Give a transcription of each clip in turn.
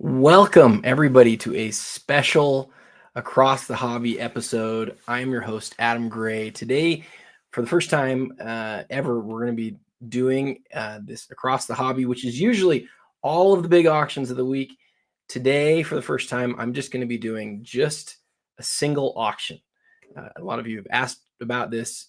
Welcome, everybody, to a special Across the Hobby episode. I'm your host, Adam Gray. Today, for the first time ever, we're going to be doing this Across the Hobby, which is usually all of the big auctions of the week. Today, for the first time, I'm just going to be doing just a single auction. A lot of you have asked about this.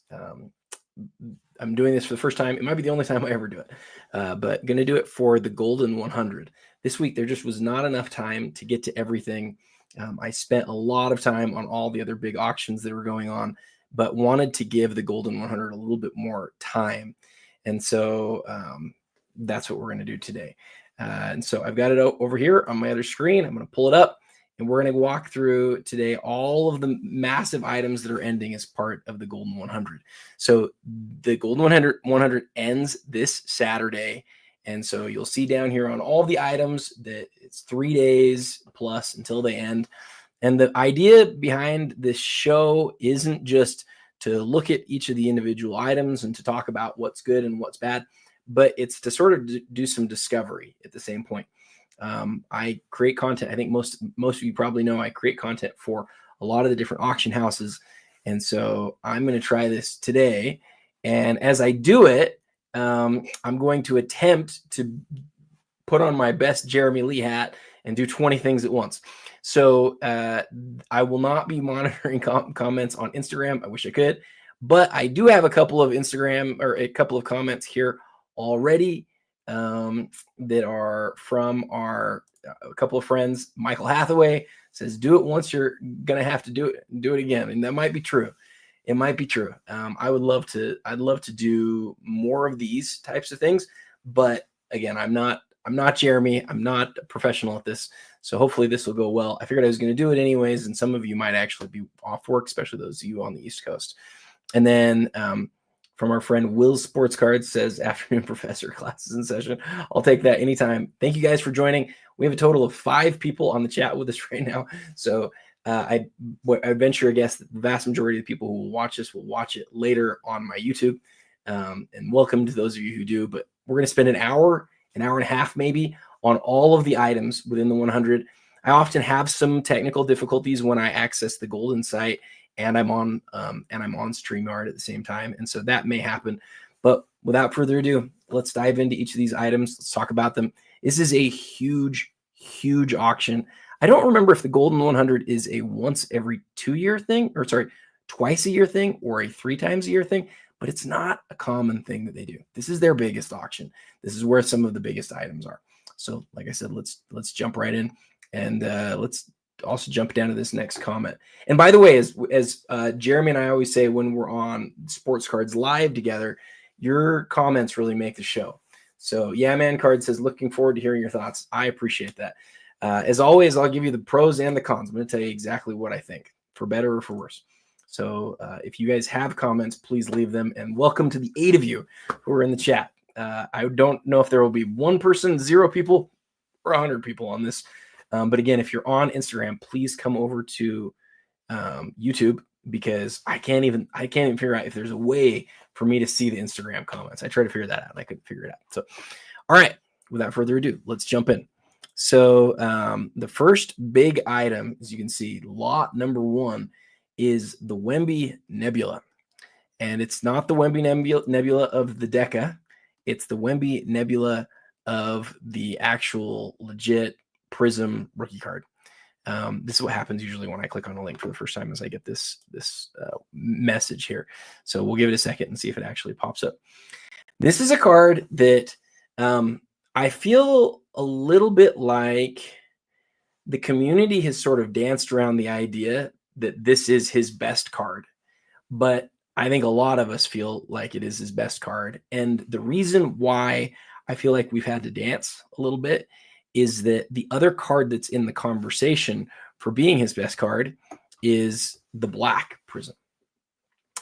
I'm doing this for the first time. It might be the only time I ever do it, but going to do it for the Goldin 100. This week, there just was not enough time to get to everything. I spent a lot of time on all the other big auctions that were going on, but wanted to give the Goldin 100 a little bit more time. And so that's what we're going to do today. And so I've got it over here on my other screen. I'm going to pull it up, and we're going to walk through today all of the massive items that are ending as part of the Goldin 100. So the Goldin 100 ends this Saturday. And so you'll see down here on all the items that it's 3 days plus until they end. And the idea behind this show isn't just to look at each of the individual items and to talk about what's good and what's bad, but it's to sort of do some discovery at the same point. I create content. I think most of you probably know I create content for a lot of the different auction houses. And so I'm going to try this today. And as I do it, I'm going to attempt to put on my best Jeremy Lee hat and do 20 things at once. So I will not be monitoring comments on Instagram. I wish I could, but I do have a couple of comments here already that are from a couple of friends. Michael Hathaway says, "Do it once, you're gonna have to do it again," and that might be true. It might be true. I'd love to do more of these types of things, but again, I'm not Jeremy. I'm not a professional at this, so hopefully this will go well. I figured I was going to do it anyways, and some of you might actually be off work, especially those of you on the East Coast. And then from our friend Will Sports Cards says, "Afternoon, Professor, classes in session." I'll take that anytime. Thank you guys for joining. We have a total of 5 people on the chat with us right now, so I venture a guess that the vast majority of the people who will watch this will watch it later on my YouTube. And welcome to those of you who do. But we're going to spend an hour and a half maybe on all of the items within the 100. I often have some technical difficulties when I access the Goldin site and I'm on StreamYard at the same time, and so that may happen. But without further ado, let's dive into each of these items. Let's talk about them. This is a huge auction. I don't remember if the Goldin 100 is a once every 2-year thing, or sorry, twice a year thing, or a 3 times a year thing, but it's not a common thing that they do. This is their biggest auction. This is where some of the biggest items are. So like I said, let's jump right in, and let's also jump down to this next comment. And by the way, as Jeremy and I always say when we're on Sports Cards Live together, your comments really make the show. So Yeah Man Card says, "Looking forward to hearing your thoughts." I appreciate that. As always, I'll give you the pros and the cons. I'm going to tell you exactly what I think, for better or for worse. So if you guys have comments, please leave them. And welcome to the 8 of you who are in the chat. I don't know if there will be 1 person, 0 people, or 100 people on this. But again, if you're on Instagram, please come over to YouTube, because I can't even figure out if there's a way for me to see the Instagram comments. I tried to figure that out, and I couldn't figure it out. So, all right, without further ado, let's jump in. So the first big item, as you can see, lot number 1 is the Wemby Nebula. And it's not the Wemby Nebula of the Deca. It's the Wemby Nebula of the actual legit Prizm rookie card. This is what happens usually when I click on a link for the first time, as I get this message here. So we'll give it a second and see if it actually pops up. This is a card that I feel a little bit like the community has sort of danced around the idea that this is his best card, but I think a lot of us feel like it is his best card. And the reason why I feel like we've had to dance a little bit is that the other card that's in the conversation for being his best card is the Black Prizm.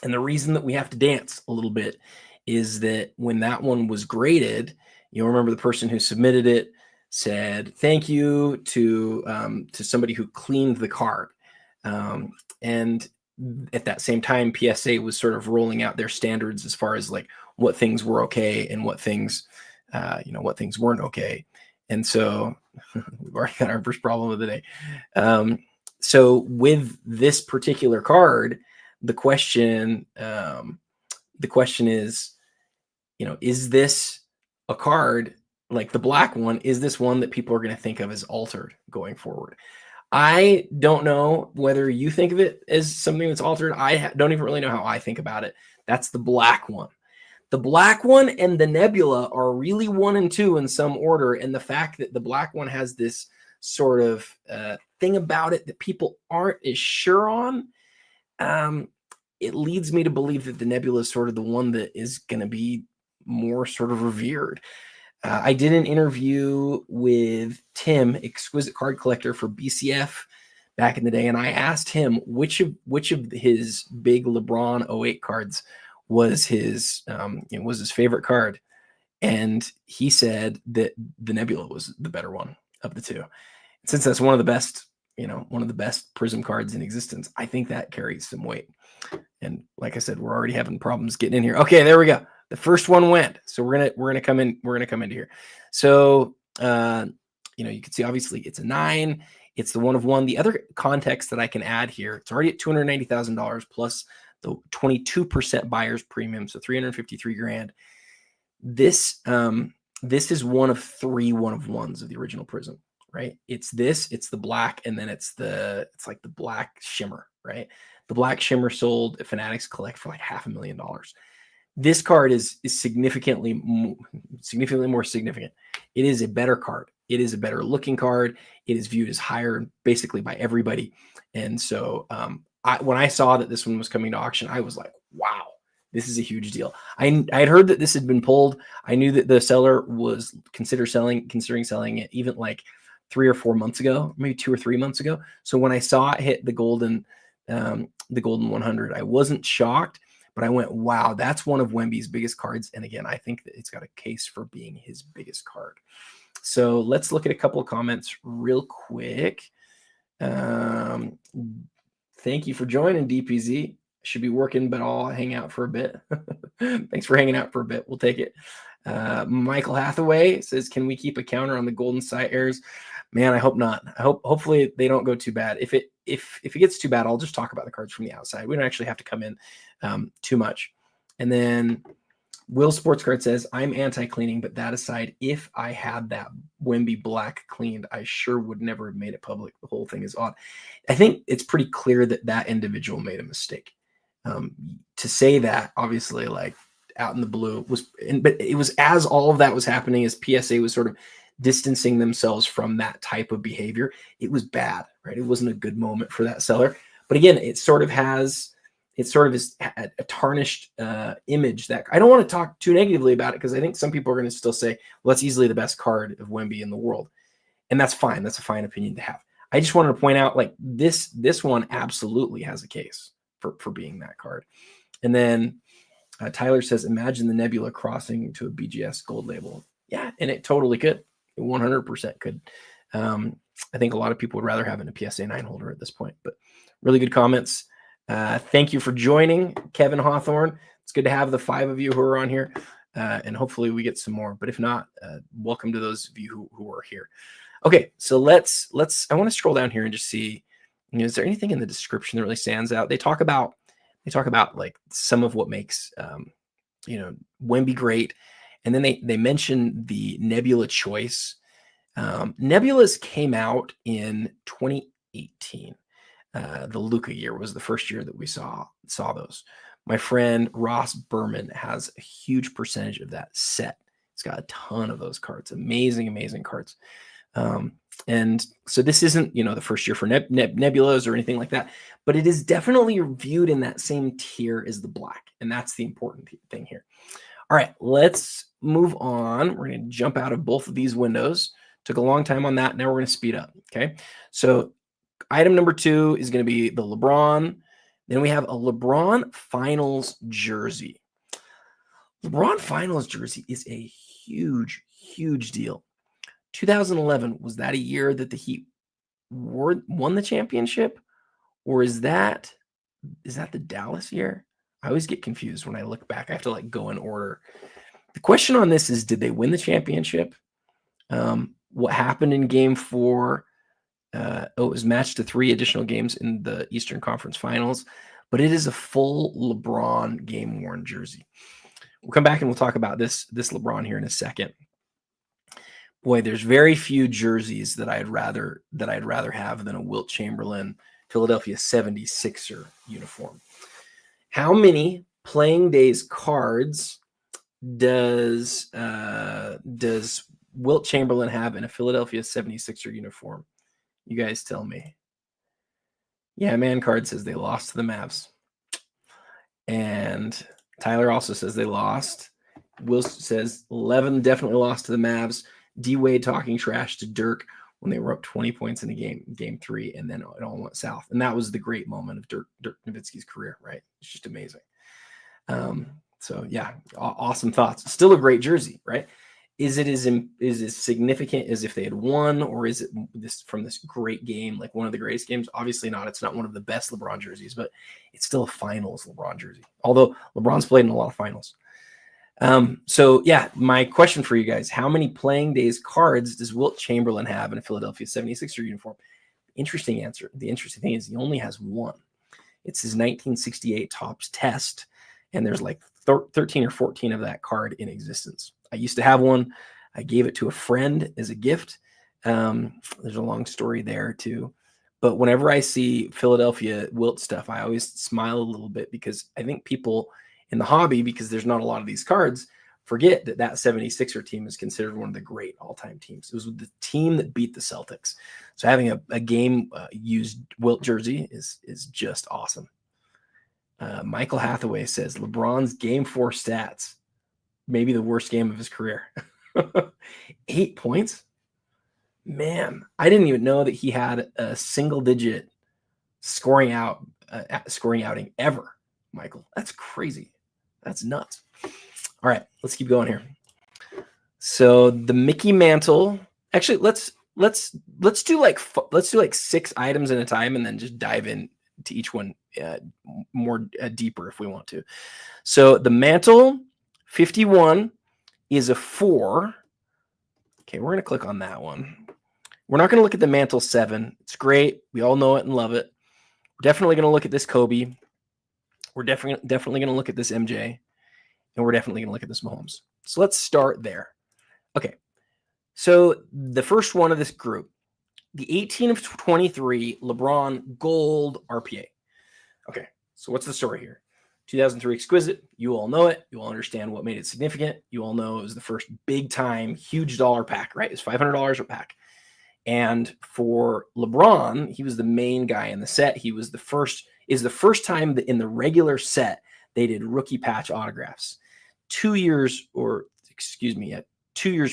And the reason that we have to dance a little bit is that when that one was graded, you'll remember the person who submitted it said thank you to somebody who cleaned the card. And at that same time, PSA was sort of rolling out their standards as far as like what things were okay and what things weren't okay. And so we've already got our first problem of the day. So with this particular card, the question is, is this a card like the black one? Is this one that people are going to think of as altered going forward? I don't know whether you think of it as something that's altered. I don't even really know how I think about it. That's the black one. The black one and the nebula are really 1 and 2 in some order. And the fact that the black one has this sort of thing about it that people aren't as sure on, it leads me to believe that the nebula is sort of the one that is going to be more sort of revered. I did an interview with Tim, Exquisite Card Collector for BCF back in the day, and I asked him which of his big LeBron 08 cards was his favorite card, and he said that the Nebula was the better one of the two. Since that's one of the best Prizm cards in existence, I think that carries some weight. And like I said, we're already having problems getting in here. Okay, there we go. The first one went. So we're gonna come in. We're gonna come into here. So you can see obviously it's a 9. It's the 1 of 1. The other context that I can add here, it's already at $290,000 plus the 22% buyer's premium, so $353,000. This is one of 3 1 of 1s of the original Prizm, right? It's the black, and then it's like the black shimmer, right? The black shimmer sold at Fanatics Collect for like $500,000. This card is significantly more significant. It is a better card. It is a better looking card. It is viewed as higher basically by everybody. And so when I saw that this one was coming to auction, I was like, wow, this is a huge deal. I had heard that this had been pulled. I knew that the seller was considering selling it even like 3 or 4 months ago, maybe 2 or 3 months ago. So when I saw it hit the Goldin 100, I wasn't shocked, but I went, wow, that's one of Wemby's biggest cards. And again, I think that it's got a case for being his biggest card. So let's look at a couple of comments real quick. Thank you for joining, DPZ. Should be working, but I'll hang out for a bit. Thanks for hanging out for a bit. We'll take it. Michael Hathaway says, can we keep a counter on the Golden Sight errors? Man, I hope not. Hopefully they don't go too bad. If it gets too bad, I'll just talk about the cards from the outside. We don't actually have to come in too much. And then Will Sports Card says, I'm anti-cleaning, but that aside, if I had that Wemby black cleaned, I sure would never have made it public. The whole thing is odd. I think it's pretty clear that that individual made a mistake. To say that, obviously, like out in the blue but it was as all of that was happening, as PSA was sort of distancing themselves from that type of behavior. It was bad, right? It wasn't a good moment for that seller. But again, it sort of is a tarnished image that I don't want to talk too negatively about it, because I think some people are going to still say, well, that's easily the best card of Wemby in the world. And that's fine. That's a fine opinion to have. I just wanted to point out, like, this one absolutely has a case for being that card. And then Tyler says, imagine the Nebula crossing to a BGS gold label. Yeah, and it totally could. It 100% could. I think a lot of people would rather have a PSA 9 holder at this point, but really good comments. Thank you for joining, Kevin Hawthorne. It's good to have the 5 of you who are on here, and hopefully we get some more. But if not, welcome to those of you who are here. Okay, so let's. I want to scroll down here and just see, is there anything in the description that really stands out? They talk about like some of what makes Wemby great, and then they mention the Nebula choice. Nebulas came out in 2018. The Luka year was the first year that we saw those. My friend Ross Berman has a huge percentage of that set. It's got a ton of those cards, amazing cards. And so this isn't, the first year for Nebulas or anything like that, but it is definitely viewed in that same tier as the black. And that's the important thing here. All right, let's move on. We're going to jump out of both of these windows. Took a long time on that. Now we're going to speed up. Okay. So item number 2 is going to be the LeBron. Then we have a LeBron Finals jersey. LeBron Finals jersey is a huge deal. 2011, was that a year that the Heat won the championship? Or is that the Dallas year? I always get confused when I look back. I have to like go in order. The question on this is, did they win the championship? what happened in game 4. It was matched to 3 additional games in the Eastern Conference Finals, but it is a full LeBron game-worn jersey. We'll come back and we'll talk about this LeBron here in a second. Boy, there's very few jerseys that I'd rather have than a Wilt Chamberlain Philadelphia 76er uniform. How many playing days cards does Wilt Chamberlain have in a Philadelphia 76er uniform? You guys tell me. Yeah, Man Card says they lost to the Mavs. And Tyler also says they lost. Will says 11 definitely lost to the Mavs. D-Wade talking trash to Dirk when they were up 20 points in a game 3, and then it all went south. And that was the great moment of Dirk Nowitzki's career, right? It's just amazing. So yeah, awesome thoughts. Still a great jersey, right? Is it as significant as if they had won, or is it from this great game, like one of the greatest games? Obviously not. It's not one of the best LeBron jerseys, but it's still a finals LeBron jersey. Although LeBron's played in a lot of finals. So yeah, my question for you guys: how many playing days cards does Wilt Chamberlain have in a Philadelphia 76er uniform? Interesting answer. The interesting thing is he only has 1. It's his 1968 Topps Test, and there's like 13 or 14 of that card in existence. I used to have one. I gave it to a friend as a gift. There's a long story there too. But whenever I see Philadelphia Wilt stuff, I always smile a little bit, because I think people in the hobby, because there's not a lot of these cards, forget that 76er team is considered one of the great all-time teams. It was the team that beat the Celtics. So having a game used Wilt jersey is just awesome. Michael Hathaway says LeBron's game 4 stats, maybe the worst game of his career. 8 points. Man, I didn't even know that he had a single-digit scoring outing ever, Michael. That's crazy. That's nuts. All right, let's keep going here. So the Mickey Mantle. Actually, let's do like 6 items at a time, and then just dive in to each one more deeper if we want to. So the Mantle 51 is a 4. Okay, we're gonna click on that one. We're not gonna look at the Mantle 7. It's great. We all know it and love it. We're definitely gonna look at this Kobe. We're definitely gonna look at this MJ, and we're definitely gonna look at this Mahomes. So let's start there. Okay, so the first one of this group, the 18 of 23 LeBron Gold RPA. Okay, so what's the story here? 2003 Exquisite. You all know it. You all understand what made it significant. You all know it was the first big-time, huge dollar pack, right? It's $500 a pack. And for LeBron, he was the main guy in the set. He was the first time that in the regular set they did rookie patch autographs. 2 years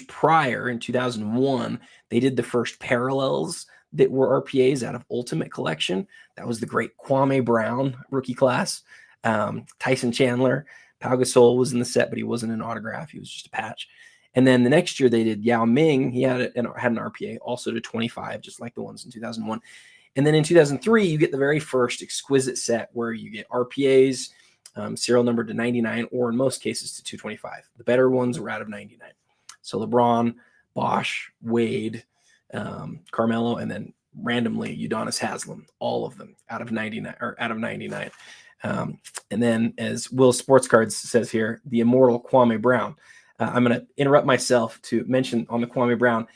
prior, in 2001, they did the first parallels that were RPAs out of Ultimate Collection. That was the great Kwame Brown rookie class. Tyson Chandler, Pau Gasol was in the set, but he wasn't an autograph. He was just a patch. And then the next year they did Yao Ming. He had an RPA also to 25, just like the ones in 2001. And then in 2003, you get the very first Exquisite set where you get RPAs, serial number to 99, or in most cases to 225. The better ones were out of 99. So LeBron, Bosh, Wade, Carmelo, and then randomly Udonis Haslem, all of them out of 99. And then, as Will Sports Cards says here, the immortal Kwame Brown. I'm going to interrupt myself to mention on the Kwame Brown,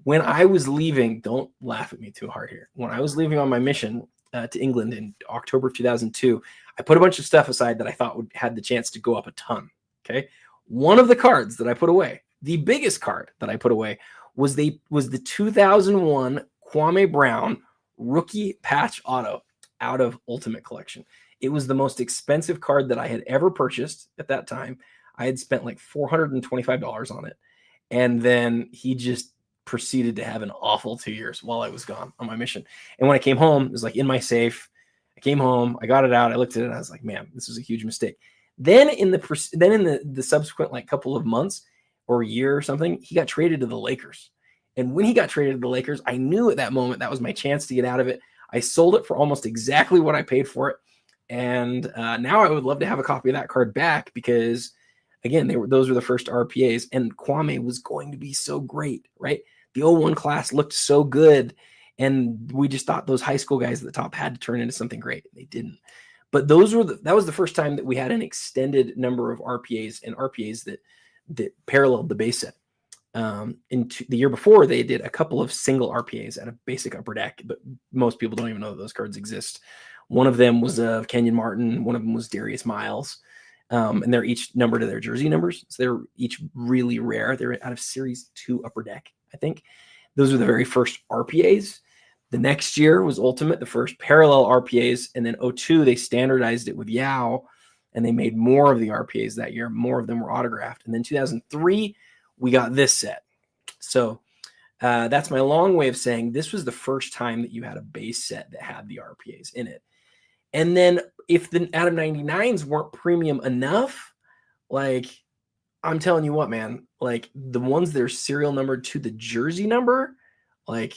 when I was leaving, don't laugh at me too hard here. When I was leaving on my mission to England in October of 2002, I put a bunch of stuff aside that I thought had the chance to go up a ton. Okay. One of the cards that I put away, the biggest card that I put away, was the 2001 Kwame Brown rookie patch auto out of Ultimate Collection. It was the most expensive card that I had ever purchased at that time. I had spent like $425 on it. And then he just proceeded to have an awful 2 years while I was gone on my mission. And when I came home, it was like in my safe. I came home, I got it out, I looked at it, and I was like, man, this was a huge mistake. Then in the subsequent like couple of months or a year or something, he got traded to the Lakers. And when he got traded to the Lakers, I knew at that moment that was my chance to get out of it. I sold it for almost exactly what I paid for it. And now I would love to have a copy of that card back, because again, those were the first RPAs, and Kwame was going to be so great, right? The '01 class looked so good, and we just thought those high school guys at the top had to turn into something great. They didn't. But that was the first time that we had an extended number of RPAs and RPAs that paralleled the base set. The year before, they did a couple of single RPAs at a basic upper deck, but most people don't even know that those cards exist. One of them was Kenyon Martin. One of them was Darius Miles. And they're each numbered to their jersey numbers. So they're each really rare. They're out of Series 2 upper deck, I think. Those were the very first RPAs. The next year was Ultimate, the first parallel RPAs. And then '02, they standardized it with Yao, and they made more of the RPAs that year. More of them were autographed. And then 2003, we got this set. So that's my long way of saying this was the first time that you had a base set that had the RPAs in it. And then if the out of 99s weren't premium enough, like, I'm telling you what, man, like the ones that are serial numbered to the jersey number, like,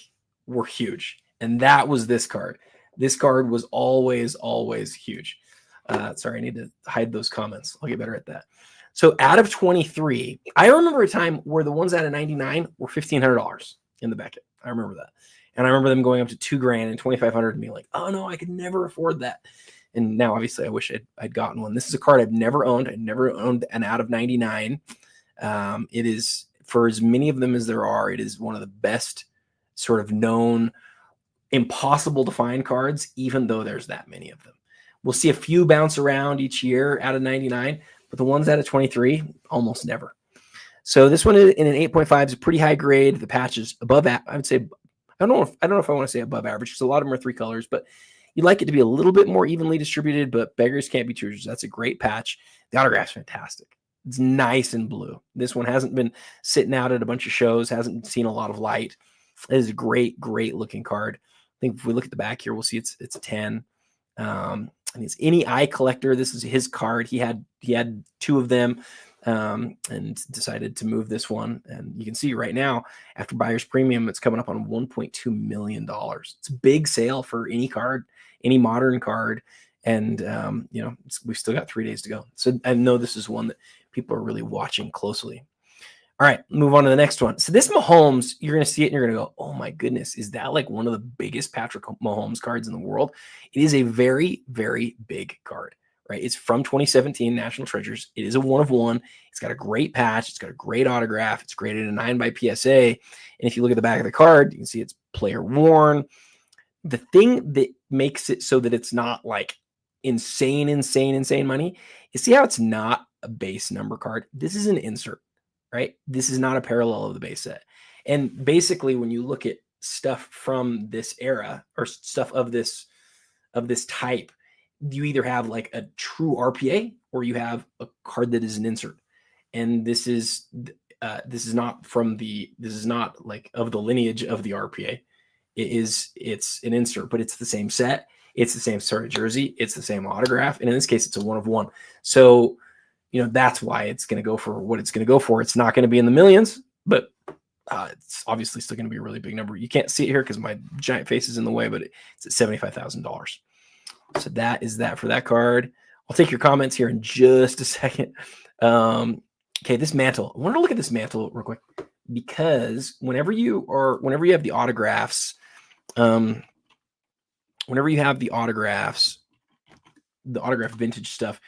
were huge. And that was this card. This card was always, always huge. Sorry, I need to hide those comments. I'll get better at that. So out of 23, I remember a time where the ones out of 99 were $1,500 in the Beckett. I remember that. And I remember them going up to $2,000 and $2,500 and being like, oh no, I could never afford that. And now obviously I wish I'd gotten one. This is a card I've never owned. I never owned an out of 99. It is, for as many of them as there are, it is one of the best sort of known, impossible to find cards, even though there's that many of them. We'll see a few bounce around each year out of 99, but the ones out of 23, almost never. So this one in an 8.5 is a pretty high grade. The patch is above, I would say, I don't know if I want to say above average, because a lot of them are 3 colors, but you'd like it to be a little bit more evenly distributed, but beggars can't be choosers. That's a great patch. The autograph's fantastic. It's nice and blue. This one hasn't been sitting out at a bunch of shows, hasn't seen a lot of light. It is a great, great looking card. I think if we look at the back here, we'll see it's a 10. And it's any eye collector. This is his card. He had 2 of them, and decided to move this one. And you can see right now, after buyer's premium, it's coming up on $1.2 million. It's a big sale for any card, any modern card. And, we've still got 3 days to go. So I know this is one that people are really watching closely. All right, move on to the next one. So this Mahomes, you're going to see it and you're going to go, oh my goodness, is that like one of the biggest Patrick Mahomes cards in the world? It is a very, very big card, right? It's from 2017 National Treasures. It is a 1 of 1. It's got a great patch. It's got a great autograph. It's graded a 9 by PSA. And if you look at the back of the card, you can see it's player worn. The thing that makes it so that it's not like insane money is, see how it's not a base number card? This is an insert. Right? This is not a parallel of the base set. And basically, when you look at stuff from this era or stuff of this type, you either have like a true RPA or you have a card that is an insert. And this is not like of the lineage of the RPA. It's an insert, but it's the same set. It's the same sort of jersey. It's the same autograph. And in this case, it's a 1 of 1. So that's why it's going to go for what it's going to go for. It's not going to be in the millions, but it's obviously still going to be a really big number. You can't see it here because my giant face is in the way, but it's at $75,000. So that is that for that card. I'll take your comments here in just a second. Okay, this Mantle. I want to look at this Mantle real quick, because whenever you have the autographs, the autograph vintage stuff,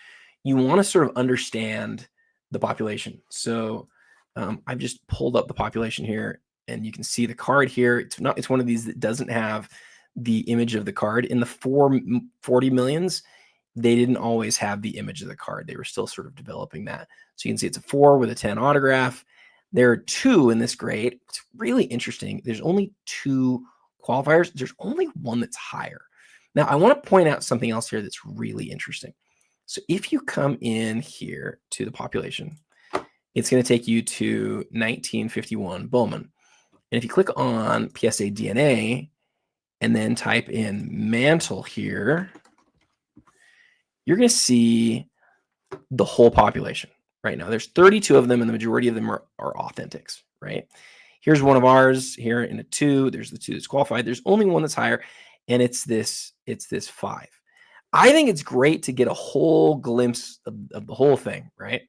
you want to sort of understand the population. So I've just pulled up the population here, and you can see the card here. It's one of these that doesn't have the image of the card. In the 440 millions, they didn't always have the image of the card. They were still sort of developing that. So you can see it's a 4 with a 10 autograph. There are 2 in this grade. It's really interesting. There's only 2 qualifiers. There's only 1 that's higher. Now, I want to point out something else here that's really interesting. So if you come in here to the population, it's going to take you to 1951 Bowman. And if you click on PSA DNA and then type in Mantle here, you're going to see the whole population right now. There's 32 of them, and the majority of them are authentics, right? Here's one of ours here in a 2. There's the 2 that's qualified. There's only 1 that's higher, and it's this 5. I think it's great to get a whole glimpse of the whole thing, right?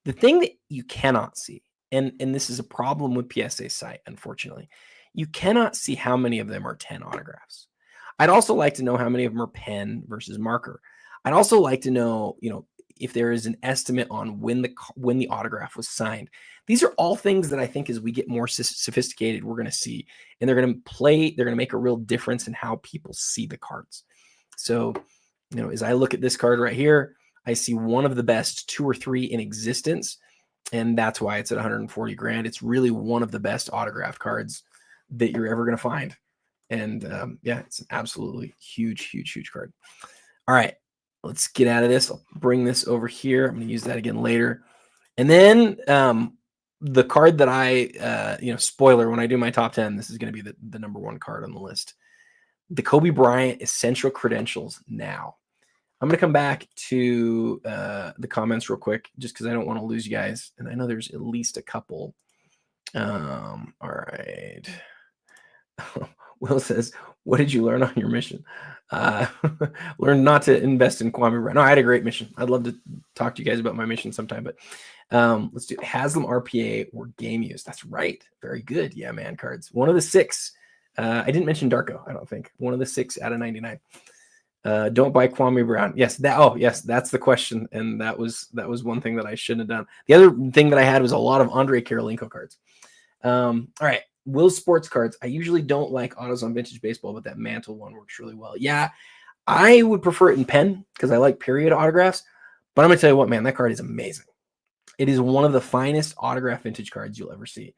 The thing that you cannot see and this is a problem with PSA site, unfortunately. You cannot see how many of them are 10 autographs. I'd also like to know how many of them are pen versus marker. I'd also like to know, if there is an estimate on when the autograph was signed. These are all things that I think as we get more sophisticated, we're going to see, and they're going to make a real difference in how people see the cards. So, as I look at this card right here, I see one of the best 2 or 3 in existence, and that's why it's at 140 grand. It's really one of the best autograph cards that you're ever going to find. And yeah, it's an absolutely huge card. All right, let's get out of this. I'll bring this over here. I'm going to use that again later. And then the card that I, spoiler, when I do my top 10, this is going to be the number 1 card on the list. The Kobe Bryant Essential Credentials now. I'm going to come back to the comments real quick, just because I don't want to lose you guys. And I know there's at least a couple. All right. Will says, what did you learn on your mission? Learn not to invest in Kwame Brown. No, I had a great mission. I'd love to talk to you guys about my mission sometime, but let's do Haslam RPA or game use. That's right. Very good. Yeah, man, cards. One of the 6. I didn't mention Darko, I don't think. One of the 6 out of 99. Don't buy Kwame Brown. Yes, that's the question. And that was one thing that I shouldn't have done. The other thing that I had was a lot of Andre Karolinko cards. All right. Will Sports cards. I usually don't like autos on vintage baseball, but that Mantle one works really well. Yeah, I would prefer it in pen because I like period autographs. But I'm going to tell you what, man, that card is amazing. It is one of the finest autograph vintage cards you'll ever see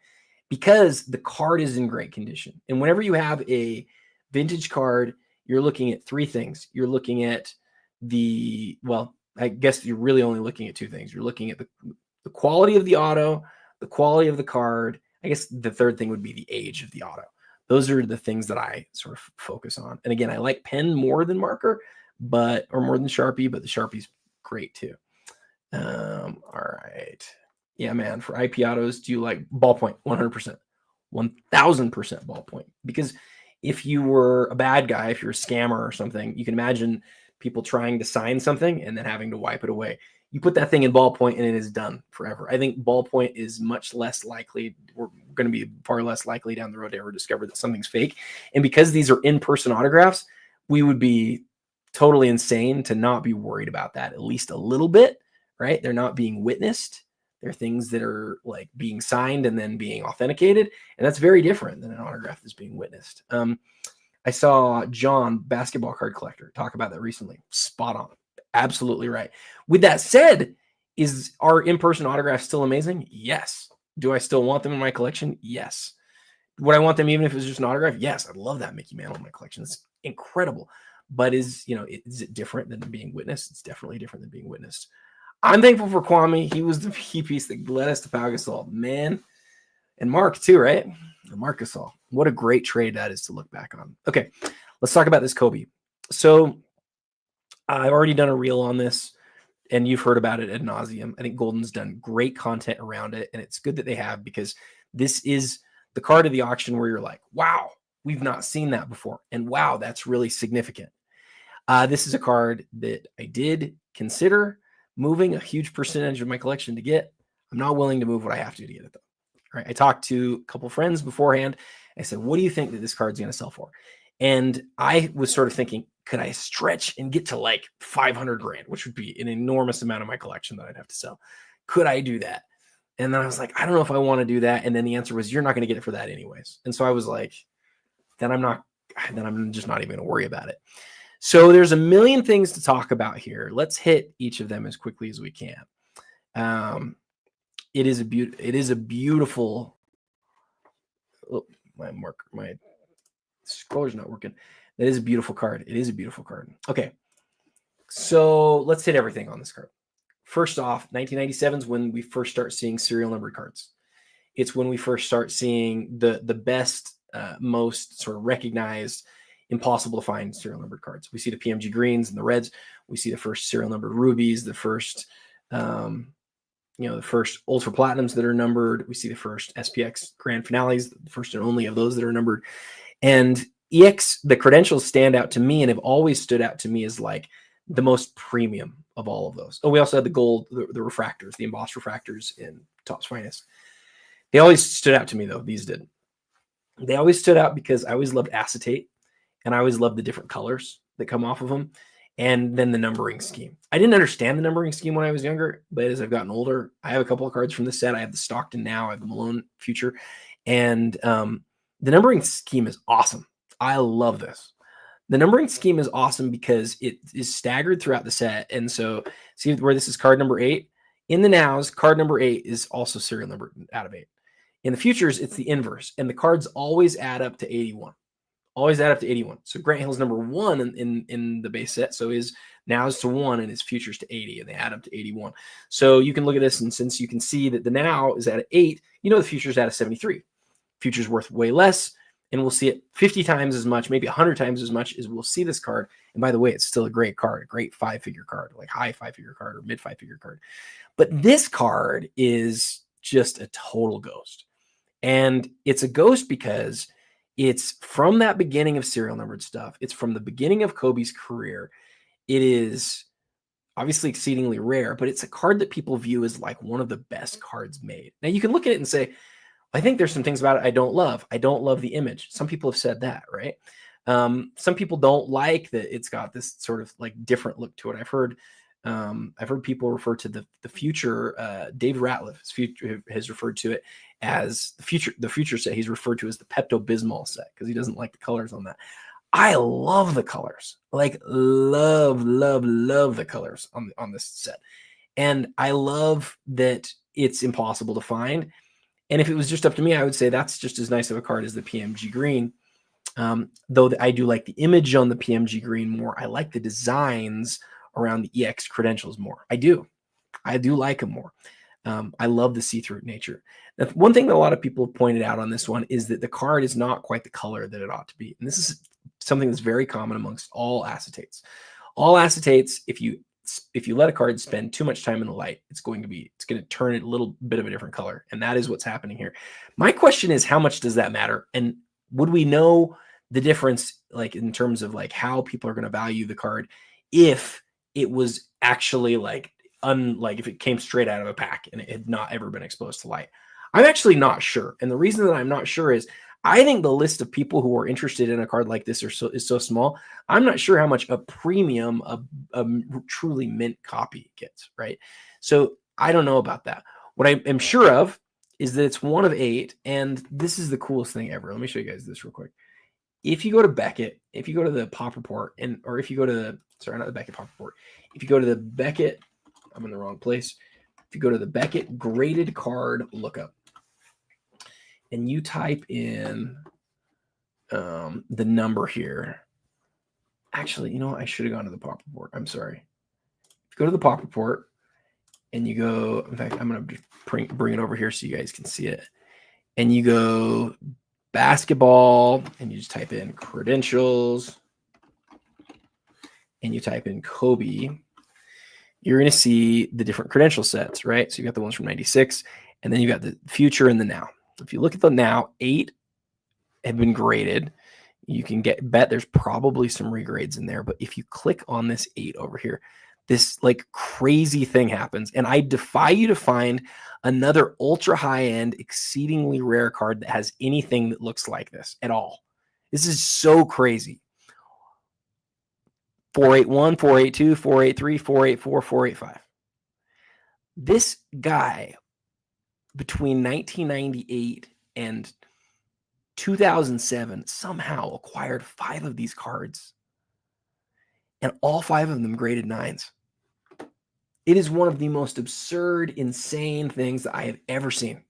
because the card is in great condition. And whenever you have a vintage card, you're looking at 3 things. You're looking at I guess you're really only looking at 2 things. You're looking at the quality of the auto, the quality of the card. I guess the third thing would be the age of the auto. Those are the things that I sort of focus on. And again, I like pen more than marker, or more than Sharpie, but the Sharpie's great too. All right. Yeah, man, for IP autos, do you like ballpoint? 100%, 1000% ballpoint. Because if you were a bad guy, if you're a scammer or something, you can imagine people trying to sign something and then having to wipe it away. You put that thing in ballpoint and it is done forever. I think ballpoint is much less likely. We're going to be far less likely down the road to ever discover that something's fake. And because these are in-person autographs, we would be totally insane to not be worried about that at least a little bit, right? They're not being witnessed. They're things that are like being signed and then being authenticated. And that's very different than an autograph that's being witnessed. I saw John, basketball card collector, talk about that recently. Spot on. Absolutely right. With that said, are in-person autographs still amazing? Yes. Do I still want them in my collection? Yes. Would I want them even if it was just an autograph? Yes. I'd love that Mickey Mantle in my collection. It's incredible. But is it different than being witnessed? It's definitely different than being witnessed. I'm thankful for Kwame. He was the key piece that led us to Pau Gasol, man. And Mark too, right? Marc Gasol. What a great trade that is to look back on. Okay, let's talk about this Kobe. So I've already done a reel on this, and you've heard about it ad nauseum. I think Goldin's done great content around it, and it's good that they have because this is the card of the auction where you're like, wow, we've not seen that before. And wow, that's really significant. This is a card that I did consider moving a huge percentage of my collection to get. I'm not willing to move what I have to get it, though. Right? I talked to a couple friends beforehand. I said, what do you think that this card's going to sell for? And I was sort of thinking, could I stretch and get to like 500 grand, which would be an enormous amount of my collection that I'd have to sell? Could I do that? And then I was like, I don't know if I want to do that. And then the answer was, you're not going to get it for that anyways. And so I was like, then I'm just not even going to worry about it. So there's a million things to talk about here. Let's hit each of them as quickly as we can. It is a beautiful. Oh, my scroller's not working. That is a beautiful card. It is a beautiful card. Okay, so let's hit everything on this card. First off, 1997 is when we first start seeing serial numbered cards. It's when we first start seeing the best, most sort of recognized, impossible to find serial numbered cards. We see the PMG greens and the reds. We see the first serial numbered rubies, the first, the first ultra platinums that are numbered. We see the first SPX grand finales, the first and only of those that are numbered. And EX, the credentials stand out to me and have always stood out to me as like the most premium of all of those. Oh, we also had the gold, the refractors, the embossed refractors in Topps Finest. They always stood out to me, though. These did. They always stood out because I always loved acetate, and I always loved the different colors that come off of them, and then the numbering scheme. I didn't understand the numbering scheme when I was younger, but as I've gotten older, I have a couple of cards from the set. I have the Stockton now, I have the Malone Future, and the numbering scheme is awesome. I love this. The numbering scheme is awesome because it is staggered throughout the set. And so see where this is card number 8. In the nows, card number 8 is also serial number out of 8. In the futures, it's the inverse. And the cards always add up to 81. Always add up to 81. So Grant Hill's number 1 in the base set. So his nows to 1 and his futures to 80. And they add up to 81. So you can look at this, and since you can see that the now is at 8, you know the future's at a 73. Future's worth way less. And we'll see it 50 times as much, maybe 100 times as much as we'll see this card. And by the way, it's still a great card, a great 5-figure card, like high 5-figure card or mid 5-figure card. But this card is just a total ghost. And it's a ghost because it's from that beginning of serial numbered stuff. It's from the beginning of Kobe's career. It is obviously exceedingly rare, but it's a card that people view as like one of the best cards made. Now you can look at it and say, I think there's some things about it I don't love. I don't love the image. Some people have said that, right? Some people don't like that it's got this sort of like different look to it. I've heard people refer to the future. David Ratliff has referred to it as the future set. He's referred to as the Pepto-Bismol set because he doesn't like the colors on that. I love the colors, like love the colors on this set, and I love that it's impossible to find. And if it was just up to me, I would say that's just as nice of a card as the PMG green. Though I do like the image on the PMG green more. I like the designs around the EX credentials more. I do like them more. I love the see-through nature. Now, one thing that a lot of people have pointed out on this one is that the card is not quite the color that it ought to be. And this is something that's very common amongst all acetates. All acetates, if you let a card spend too much time in the light, it's going to turn it a little bit of a different color. And that is what's happening here. My question is, how much does that matter? And would we know the difference, like in terms of like how people are going to value the card if it was actually like if it came straight out of a pack and it had not ever been exposed to light? I'm actually not sure. And the reason that I'm not sure is I think the list of people who are interested in a card like this is so small. I'm not sure how much a premium, a truly mint copy gets, right? So I don't know about that. What I am sure of is that it's 1 of 8, and this is the coolest thing ever. Let me show you guys this real quick. If you go to Beckett, if you go to the Pop Report, or if you go to not the Beckett Pop Report, if you go to the Beckett, I'm in the wrong place. If you go to the Beckett graded card lookup, and you type in the number here. Actually, I should have gone to the Pop Report. I'm sorry. If you go to the Pop Report and you go, in fact, I'm going to bring it over here so you guys can see it. And you go basketball and you just type in credentials and you type in Kobe, you're going to see the different credential sets, right? So you got the ones from 96, and then you got the future and the now. If you look at the now, 8 have been graded. You can bet there's probably some regrades in there. But if you click on this 8 over here, this like crazy thing happens. And I defy you to find another ultra high-end, exceedingly rare card that has anything that looks like this at all. This is so crazy. 481, 482, 483, 484, 485. This guy, between 1998 and 2007, somehow acquired 5 of these cards, and all 5 of them graded 9s. It is one of the most absurd, insane things that I have ever seen.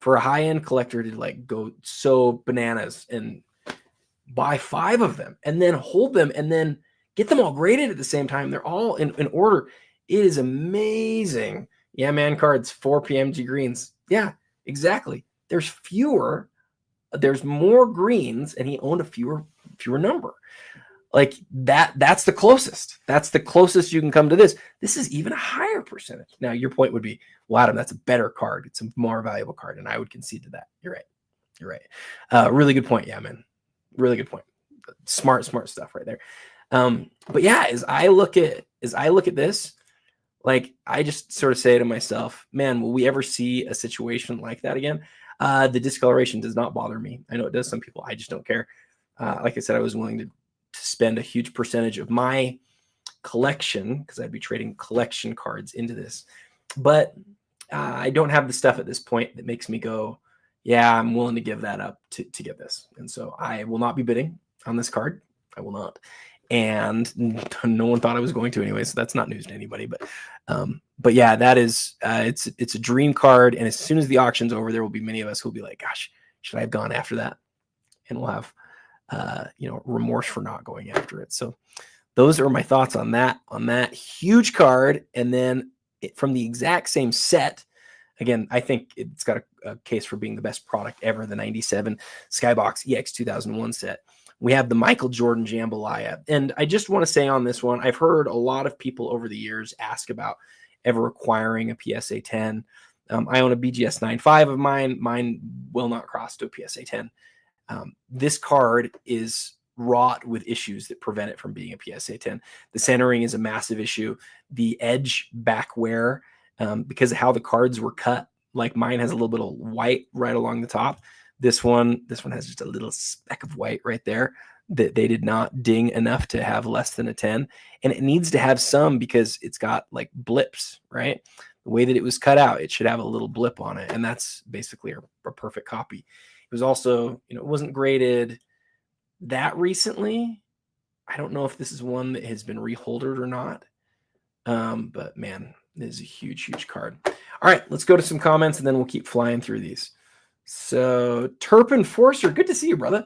For a high-end collector to like go so bananas and buy 5 of them and then hold them and then get them all graded at the same time. They're all in order. It is amazing. Yeah, man, cards, 4 PMG greens. Yeah, exactly. There's more greens, and he owned a fewer number. Like that's the closest. That's the closest you can come to this. This is even a higher percentage. Now, your point would be, well, Adam, that's a better card. It's a more valuable card, and I would concede to that. You're right. Really good point. Yeah, man. Really good point. Smart stuff right there. But yeah, as I look at this, Like, I just sort of say to myself, man, will we ever see a situation like that again? The discoloration does not bother me. I know it does some people. I just don't care. Like I said, I was willing to spend a huge percentage of my collection, because I'd be trading collection cards into this. But I don't have the stuff at this point that makes me go, yeah, I'm willing to give that up to get this. And so I will not be bidding on this card. I will not. And no one thought I was going to anyway, so that's not news to anybody. But yeah, that is it's a dream card. And as soon as the auction's over, there will be many of us who'll be like, gosh, should I have gone after that? And we'll have remorse for not going after it. So those are my thoughts on that huge card. And then from the exact same set, again, I think it's got a case for being the best product ever, the 97 Skybox EX 2001 set. We have the Michael Jordan Jambalaya. And I just want to say on this one, I've heard a lot of people over the years ask about ever acquiring a PSA 10. I own a BGS 9.5 of mine. Mine will not cross to a PSA 10. This card is wrought with issues that prevent it from being a PSA 10. The centering is a massive issue. The edge back wear, because of how the cards were cut, like mine has a little bit of white right along the top. This one has just a little speck of white right there that they did not ding enough to have less than a 10. And it needs to have some because it's got like blips, right? The way that it was cut out, it should have a little blip on it. And that's basically a perfect copy. It was also, it wasn't graded that recently. I don't know if this is one that has been reholdered or not. But man, this is a huge, huge card. All right, let's go to some comments and then we'll keep flying through these. So Turp Enforcer, good to see you, brother.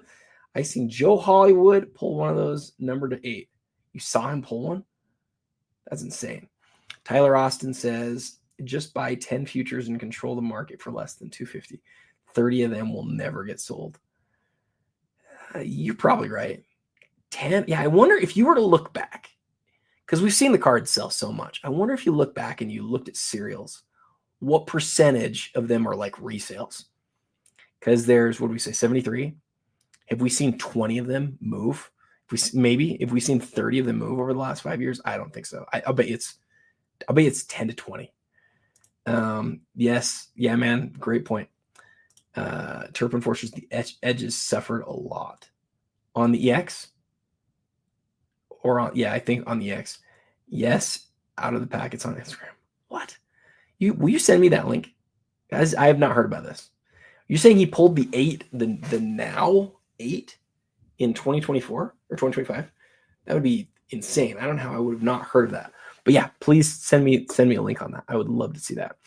I seen Joe Hollywood pull one of those number to 8. You saw him pull one? That's insane. Tyler Austin says, just buy 10 futures and control the market for less than $250. 30 of them will never get sold. You're probably right. 10. Yeah, I wonder if you were to look back, because we've seen the cards sell so much. I wonder if you look back and you looked at serials, what percentage of them are like resales? Because there's, what do we say, 73? Have we seen 20 of them move? If we seen 30 of them move over the last 5 years? I don't think so. I'll bet it's 10 to 20. Yes. Yeah, man. Great point. Turp Enforcers, the edges suffered a lot on the EX or on, I think on the EX. Yes. Out of the packets on Instagram. What? Will you send me that link? Guys, I have not heard about this. You're saying he pulled the 8, the now 8 in 2024 or 2025? That would be insane. I don't know how I would have not heard of that. But yeah, please send me a link on that. I would love to see that.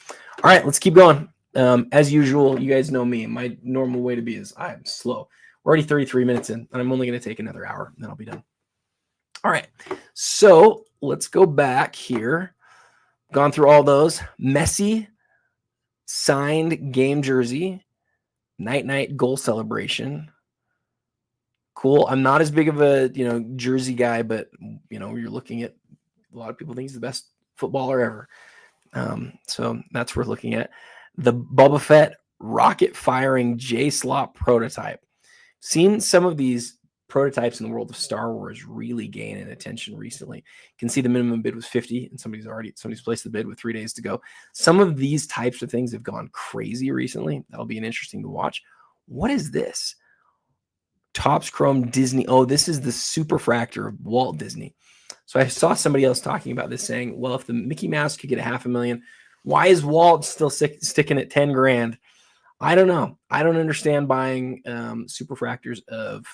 All right, let's keep going. As usual, you guys know me. My normal way to be is I'm slow. We're already 33 minutes in, and I'm only going to take another hour, and then I'll be done. All right, so let's go back here. Gone through all those. Messi signed game jersey. Night goal celebration. Cool. I'm not as big of a jersey guy, but you're looking at a lot of people think he's the best footballer ever. So that's worth looking at. The Boba Fett rocket firing J-Slop prototype. Seen some of these prototypes in the world of Star Wars really gaining attention recently. You can see the minimum bid was 50, and somebody's placed the bid with 3 days to go. Some of these types of things have gone crazy recently. That'll be an interesting to watch. What is this? Topps Chrome Disney. Oh, this is the Superfractor of Walt Disney. So I saw somebody else talking about this, saying, well, if the Mickey Mouse could get $500,000, why is Walt still sticking at 10 grand? I don't know. I don't understand buying Superfractors of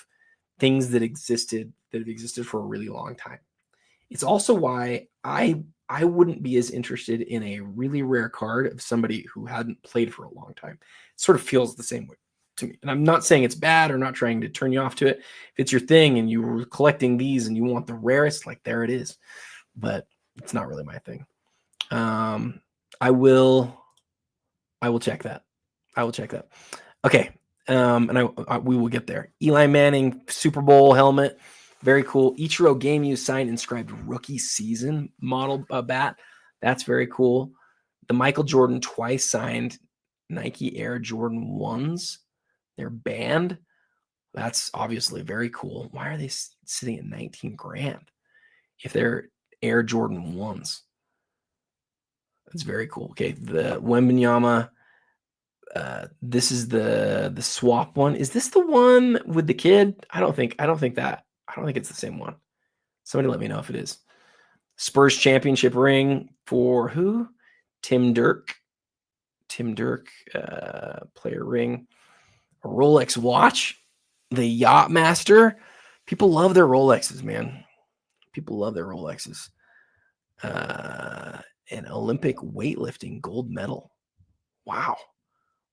things that have existed for a really long time. It's also why I wouldn't be as interested in a really rare card of somebody who hadn't played for a long time. It sort of feels the same way to me. And I'm not saying it's bad or not trying to turn you off to it. If it's your thing and you were collecting these and you want the rarest, like there it is. But it's not really my thing. I will check that. Okay. And we will get there. Eli Manning Super Bowl helmet. Very cool. Ichiro Game Use signed inscribed rookie season model bat. That's very cool. The Michael Jordan twice signed Nike Air Jordan 1s. They're banned. That's obviously very cool. Why are they sitting at 19 grand if they're Air Jordan 1s? That's very cool. Okay, the Wembenyama. This is the swap one. Is this the one with the kid? I don't think it's the same one. Somebody let me know if it is. Spurs championship ring for who? Tim Dirk. Player ring. A Rolex watch. The Yacht Master. People love their Rolexes, man. People love their Rolexes. An Olympic weightlifting gold medal. Wow.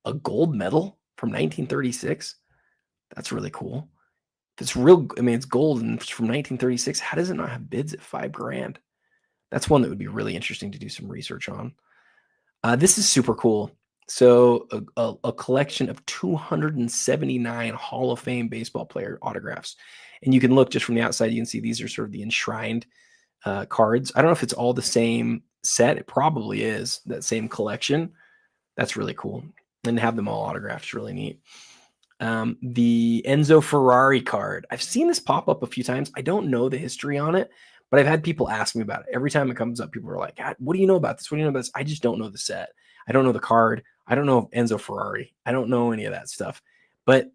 A gold medal from 1936. That's really cool. It's real. I mean, it's gold and it's from 1936. How does it not have bids at $5,000? That's one that would be really interesting to do some research on. This is super cool. So a collection of 279 Hall of Fame baseball player autographs. And you can look just from the outside, you can see these are sort of the enshrined cards. I don't know if it's all the same set. It probably is that same collection. That's really cool. And to have them all autographed is really neat. The Enzo Ferrari card. I've seen this pop up a few times. I don't know the history on it, but I've had people ask me about it. Every time it comes up, people are like, God, what do you know about this? What do you know about this? I just don't know the set. I don't know the card. I don't know Enzo Ferrari. I don't know any of that stuff. But,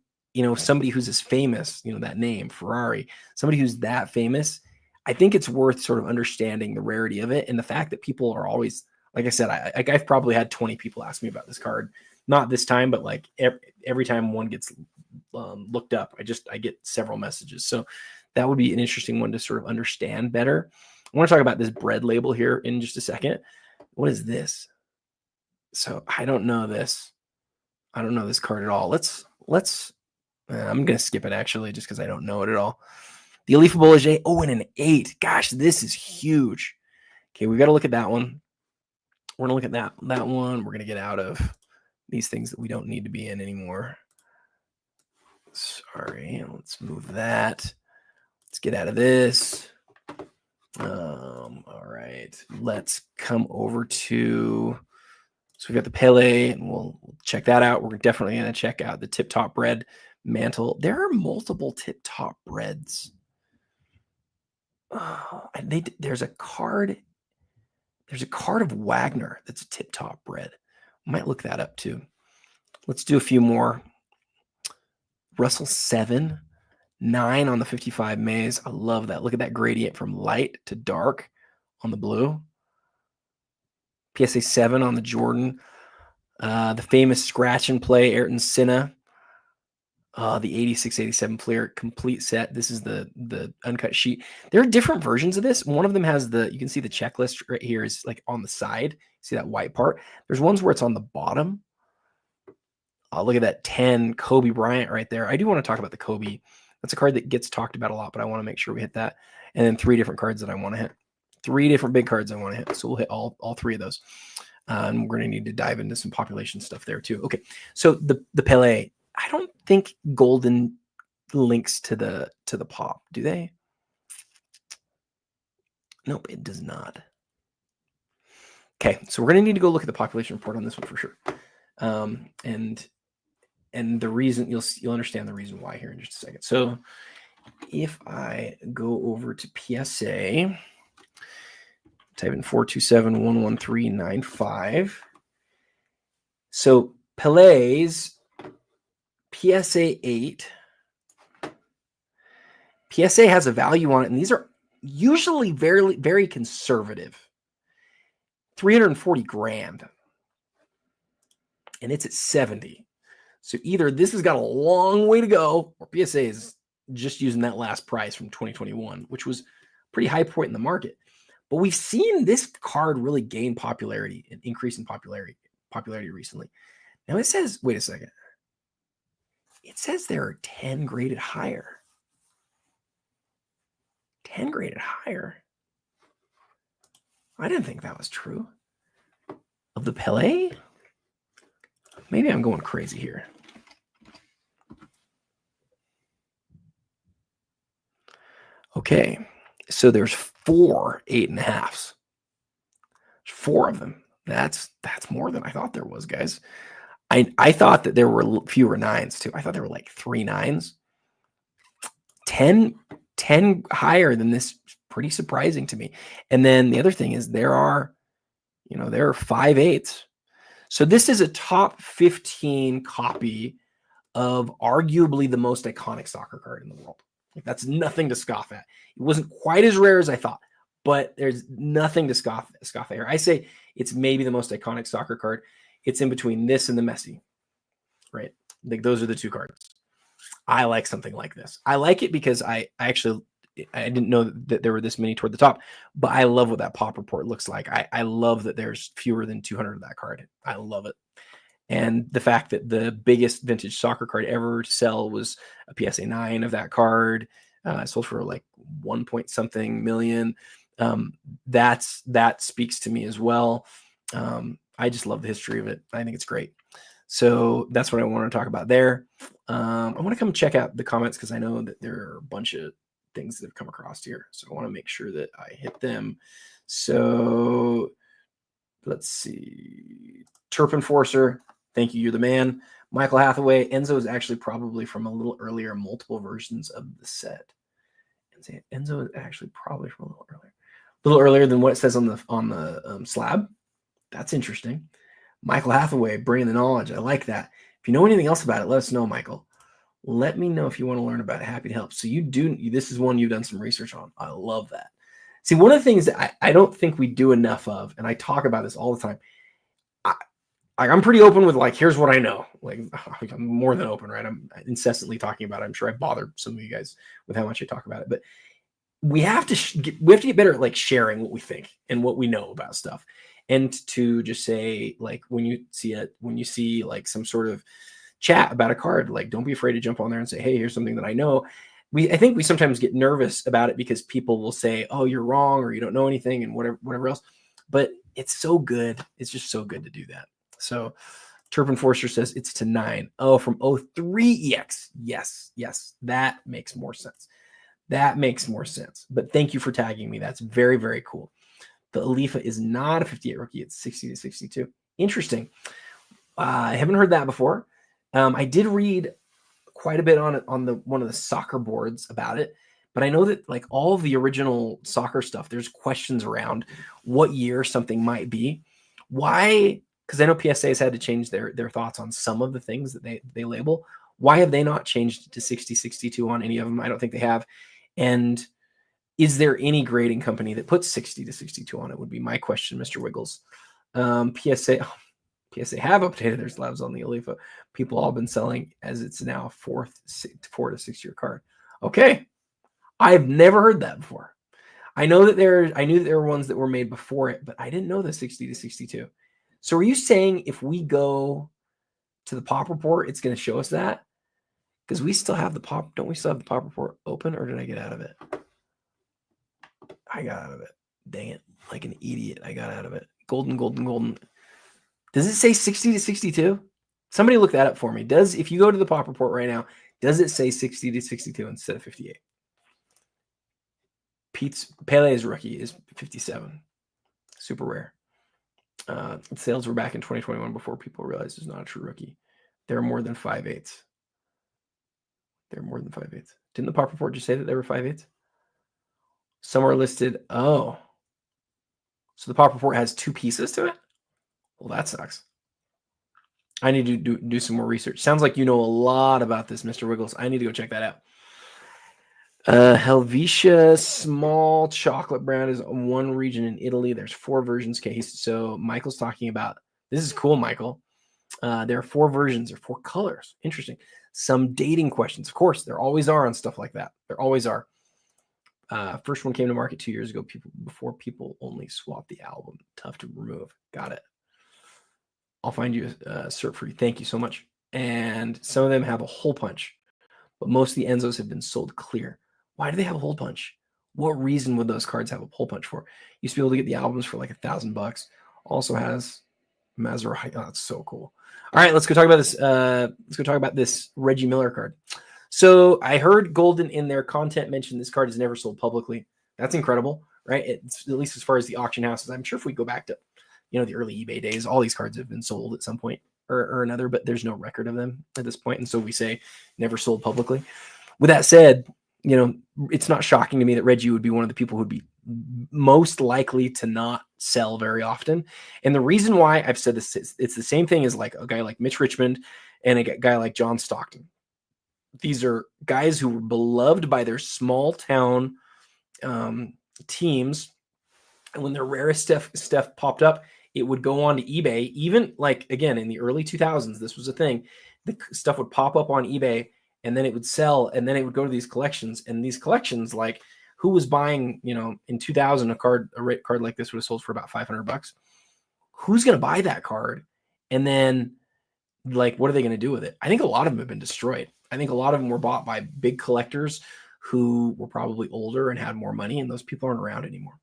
somebody who's as famous, that name, Ferrari, somebody who's that famous, I think it's worth sort of understanding the rarity of it and the fact that people are always, like I said, I've probably had 20 people ask me about this card. Not this time, but like every time one gets looked up, I get several messages. So that would be an interesting one to sort of understand better. I want to talk about this bread label here in just a second. What is this? So I don't know this. I don't know this card at all. I'm going to skip it actually, just because I don't know it at all. The Alif Bolliger. Oh, and an 8. Gosh, this is huge. Okay, we got to look at that one. We're going to look at that one. We're going to get out of these things that we don't need to be in anymore. Sorry, let's move that. Let's get out of this. All right, let's come over to, so we've got the Pele, and we'll check that out. We're definitely going to check out the Tip Top Bread Mantle. There are multiple Tip Top Breads. There's a card of Wagner that's a Tip Top Bread. Might look that up too. Let's do a few more. Russell 7, 9 on the 55 Maze. I love that. Look at that gradient from light to dark on the blue. PSA 7 on the Jordan. The famous scratch and play Ayrton Senna. The 86-87 Fleer complete set. This is the uncut sheet. There are different versions of this. One of them has you can see the checklist right here is like on the side. See that white part? There's ones where it's on the bottom. Look at that 10 Kobe Bryant right there. I do want to talk about the Kobe. That's a card that gets talked about a lot, but I want to make sure we hit that. And then 3 different cards that I want to hit. 3 different big cards I want to hit. So we'll hit all 3 of those. And we're going to need to dive into some population stuff there too. Okay, so the Pele. I don't think Goldin links to the pop, do they? Nope, it does not. Okay, so we're going to need to go look at the population report on this one for sure. And the reason you'll understand the reason why here in just a second. So if I go over to PSA, type in 427-11395. So Pele's PSA 8. PSA has a value on it, and these are usually very, very conservative. $340,000. And it's at 70. So either this has got a long way to go, or PSA is just using that last price from 2021, which was a pretty high point in the market. But we've seen this card really gain popularity and increase in popularity recently. Now it says, wait a second. It says there are 10 graded higher. 10 graded higher. I didn't think that was true. Of the Pele? Maybe I'm going crazy here. Okay, so there's 4 8.5s. 4 of them. That's more than I thought there was, guys. I thought that there were fewer 9s too. I thought there were like 3 9s. 10 higher than this, pretty surprising to me. And then the other thing is there are You know, there are 5/8. So this is a top 15 copy of arguably the most iconic soccer card in the world. Like, that's nothing to scoff at. It wasn't quite as rare as I thought, but there's nothing to scoff at here. I say it's maybe the most iconic soccer card. It's in between this and the Messi, right? Like, those are the two cards. I like something like this. I like it because I didn't know that there were this many toward the top, but I love what that pop report looks like. I love that there's fewer than 200 of that card. I love it. And the fact that the biggest vintage soccer card ever to sell was a PSA 9 of that card. Sold for like 1 point something million. That speaks to me as well. I just love the history of it. I think it's great. So that's what I want to talk about there. I want to come check out the comments because I know that there are a bunch of things that have come across here. So I want to make sure that I hit them. So let's see. Turp Enforcer, thank you. You're the man. Michael Hathaway. Enzo is actually probably from a little earlier, multiple versions of the set. Enzo is actually probably from a little earlier than what it says on the slab. That's interesting. Michael Hathaway, bringing the knowledge. I like that. If you know anything else about it, let us know, Michael. Let me know if you want to learn about it. Happy to help. So this is one you've done some research on. I love that. See, one of the things that I don't think we do enough of, and I talk about this all the time, I'm pretty open with, like, here's what I know. Like, I'm more than open, right? I'm incessantly talking about it. I'm sure I bother some of you guys with how much I talk about it, but we have to get better at, like, sharing what we think and what we know about stuff. And to just say, like, when you see like some sort of chat about a card, like, don't be afraid to jump on there and say, hey, here's something that I know. I think we sometimes get nervous about it because people will say, oh, you're wrong, or you don't know anything, and whatever else. But it's so good. It's just so good to do that. So Turp Enforcer says it's to 9. Oh, from 03 EX. Yes. That makes more sense. But thank you for tagging me. That's very, very cool. The Alifa is not a 58 rookie. It's 60 to 62. Interesting. I haven't heard that before. I did read quite a bit on it on one of the soccer boards about it, but I know that, like, all of the original soccer stuff, there's questions around what year something might be. Why? Because I know PSA has had to change their thoughts on some of the things that they label. Why have they not changed to 60, 62 on any of them? I don't think they have. And is there any grading company that puts 60 to 62 on it? Would be my question, Mr. Wiggles. PSA have updated their slabs on the Alifa. People all been selling as it's now 4 to 6 year card. Okay. I've never heard that before. I knew that there were ones that were made before it, but I didn't know the 60 to 62. So are you saying if we go to the pop report, it's going to show us that? Because we still have the pop. Don't we still have the pop report open, or did I get out of it? I got out of it. Dang it. Like an idiot. I got out of it. Goldin. Does it say 60 to 62? Somebody look that up for me. If you go to the pop report right now, does it say 60 to 62 instead of 58? Pele's rookie is 57. Super rare. Sales were back in 2021 before people realized it's not a true rookie. There are more than 5/8. Didn't the pop report just say that there were 5/8? Some are listed. Oh. So the pop report has 2 pieces to it? Well, that sucks. I need to do some more research. Sounds like you know a lot about this, Mr. Wiggles. I need to go check that out. Helvetia small chocolate brown is one region in Italy. There's 4 versions case. So Michael's talking about, this is cool, Michael. There are 4 versions or 4 colors. Interesting. Some dating questions. Of course, there always are on stuff like that. There always are. First one came to market 2 years ago. Before people only swapped the album. Tough to remove. Got it. I'll find you a cert for you. Thank you so much. And some of them have a hole punch, but most of the Enzos have been sold clear. Why do they have a hole punch? What reason would those cards have a hole punch for? Used to be able to get the albums for like $1,000. Also has Maserati. Oh, that's so cool. All right, let's go talk about this. Let's go talk about this Reggie Miller card. So I heard Goldin in their content mention this card is never sold publicly. That's incredible, right? It's, at least as far as the auction houses. I'm sure if we go back to, the early eBay days, all these cards have been sold at some point or another, but there's no record of them at this point. And so we say never sold publicly. With that said, it's not shocking to me that Reggie would be one of the people who'd be most likely to not sell very often. And the reason why I've said this, it's the same thing as like a guy like Mitch Richmond and a guy like John Stockton. These are guys who were beloved by their small town teams. And when their rarest stuff popped up, it would go on to eBay. Even like, again, in the early 2000s, this was a thing. The stuff would pop up on eBay and then it would sell, and then it would go to these collections. And these collections, like, who was buying, in 2000, a card like this would have sold for about $500. Who's going to buy that card? And then, like, what are they going to do with it? I think a lot of them have been destroyed. I think a lot of them were bought by big collectors who were probably older and had more money, and those people aren't around anymore.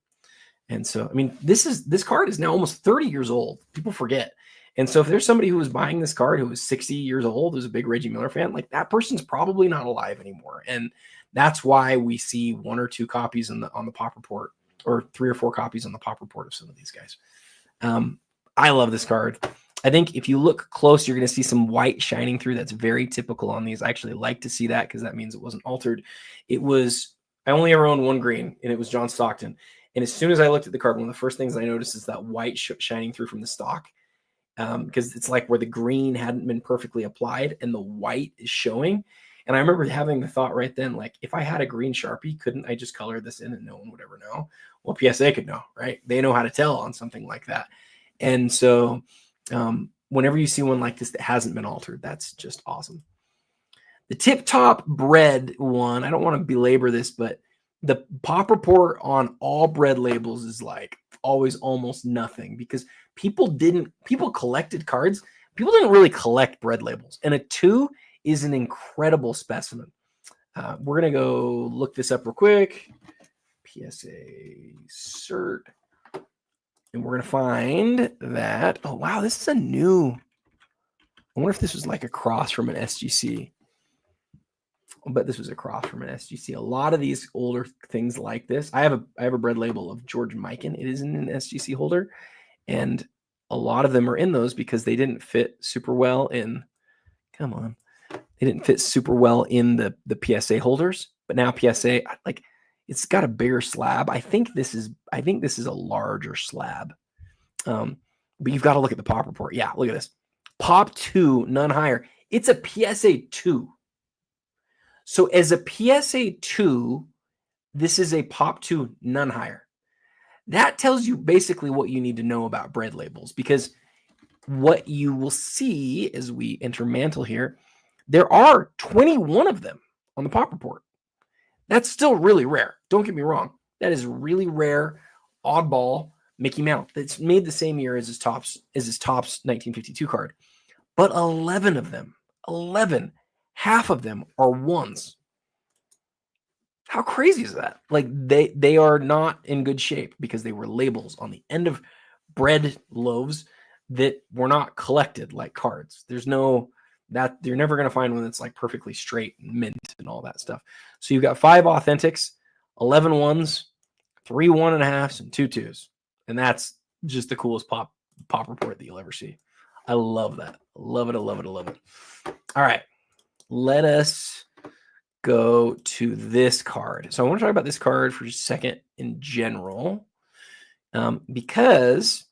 And so, I mean, this card is now almost 30 years old. People forget. And so if there's somebody who was buying this card who was 60 years old, who's a big Reggie Miller fan, like, that person's probably not alive anymore. And that's why we see 1 or 2 copies on the pop report, or 3 or 4 copies on the pop report of some of these guys. I love this card. I think if you look close, you're going to see some white shining through. That's very typical on these. I actually like to see that because that means it wasn't altered. I only ever owned 1 green, and it was John Stockton. And as soon as I looked at the card, one of the first things I noticed is that white shining through from the stock, because it's like where the green hadn't been perfectly applied and the white is showing. And I remember having the thought right then, like, if I had a green Sharpie, couldn't I just color this in and no one would ever know? Well, PSA could know, right? They know how to tell on something like that. And so whenever you see one like this that hasn't been altered, that's just awesome. The Tip Top Bread one, I don't want to belabor this, but the pop report on all bread labels is like always almost nothing, because people collected cards. People didn't really collect bread labels. And a 2 is an incredible specimen. We're going to go look this up real quick. PSA cert. And we're going to find that, oh, wow, this is a new, I wonder if this was like a cross from an SGC. I'll bet this was a cross from an SGC. A lot of these older things like this. I have a bread label of George Mikan. It is in an SGC holder. And a lot of them are in those because they didn't fit super well in, they didn't fit super well in the PSA holders. But now PSA, like, it's got a bigger slab. I think this is a larger slab. But you've got to look at the pop report. Yeah, look at this. Pop 2, none higher. It's a PSA 2. So as a PSA 2, this is a pop 2, none higher. That tells you basically what you need to know about bread labels, because what you will see as we enter Mantle here, there are 21 of them on the pop report. That's still really rare. Don't get me wrong. That is really rare, oddball Mickey Mantle. That's made the same year as his Topps 1952 card. But 11 of them, half of them are 1s. How crazy is that? Like, they are not in good shape because they were labels on the end of bread loaves that were not collected like cards. There's no that you're never going to find one that's like perfectly straight and mint and all that stuff. So you've got 5 authentics, 11 1s, 3 1.5s, and 2 2s. And that's just the coolest pop report that you'll ever see. I love that. Love it. I love it. I love it. All right. Let us go to this card. So I want to talk about this card for just a second in general, because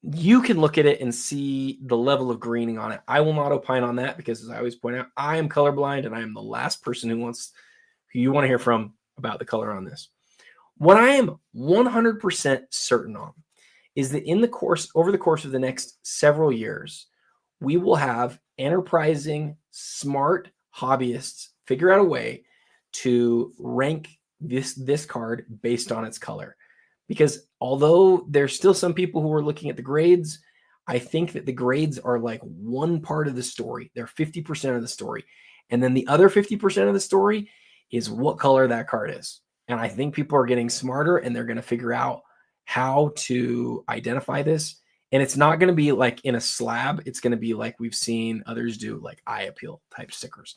you can look at it and see the level of greening on it. I will not opine on that because, as I always point out, I am colorblind and I am the last person who you want to hear from about the color on this. What I am 100% certain on is that over the course of the next several years, we will have enterprising, smart hobbyists figure out a way to rank this card based on its color. Because although there's still some people who are looking at the grades, I think that the grades are like one part of the story. They're 50% of the story. And then the other 50% of the story is what color that card is. And I think people are getting smarter and they're going to figure out how to identify this. And it's not going to be like in a slab. It's going to be like we've seen others do, like eye appeal type stickers.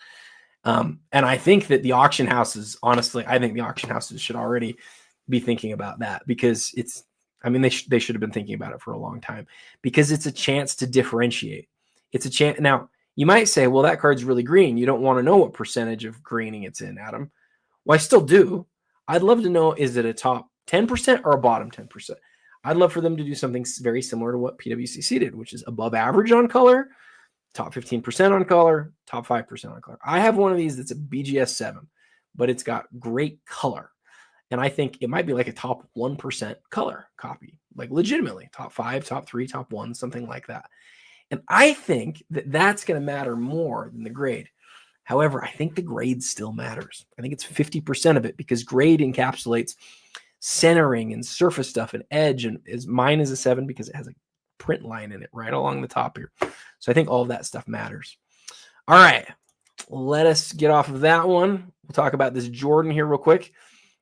And I think that the auction houses, honestly, I think the auction houses should already be thinking about that, because they should have been thinking about it for a long time, because it's a chance to differentiate. It's a chance. Now, you might say, well, that card's really green. You don't want to know what percentage of greening it's in, Adam. Well, I still do. I'd love to know, is it a top 10% or a bottom 10%? I'd love for them to do something very similar to what PWCC did, which is above average on color, top 15% on color, top 5% on color. I have one of these that's a BGS 7, but it's got great color. And I think it might be like a top 1% color copy, like legitimately top 5, top 3, top 1, something like that. And I think that that's going to matter more than the grade. However, I think the grade still matters. I think it's 50% of it because grade encapsulates centering and surface stuff and edge. And mine is a 7 because it has a print line in it right along the top here. So I think all of that stuff matters. All right, let us get off of that one. We'll talk about this Jordan here real quick.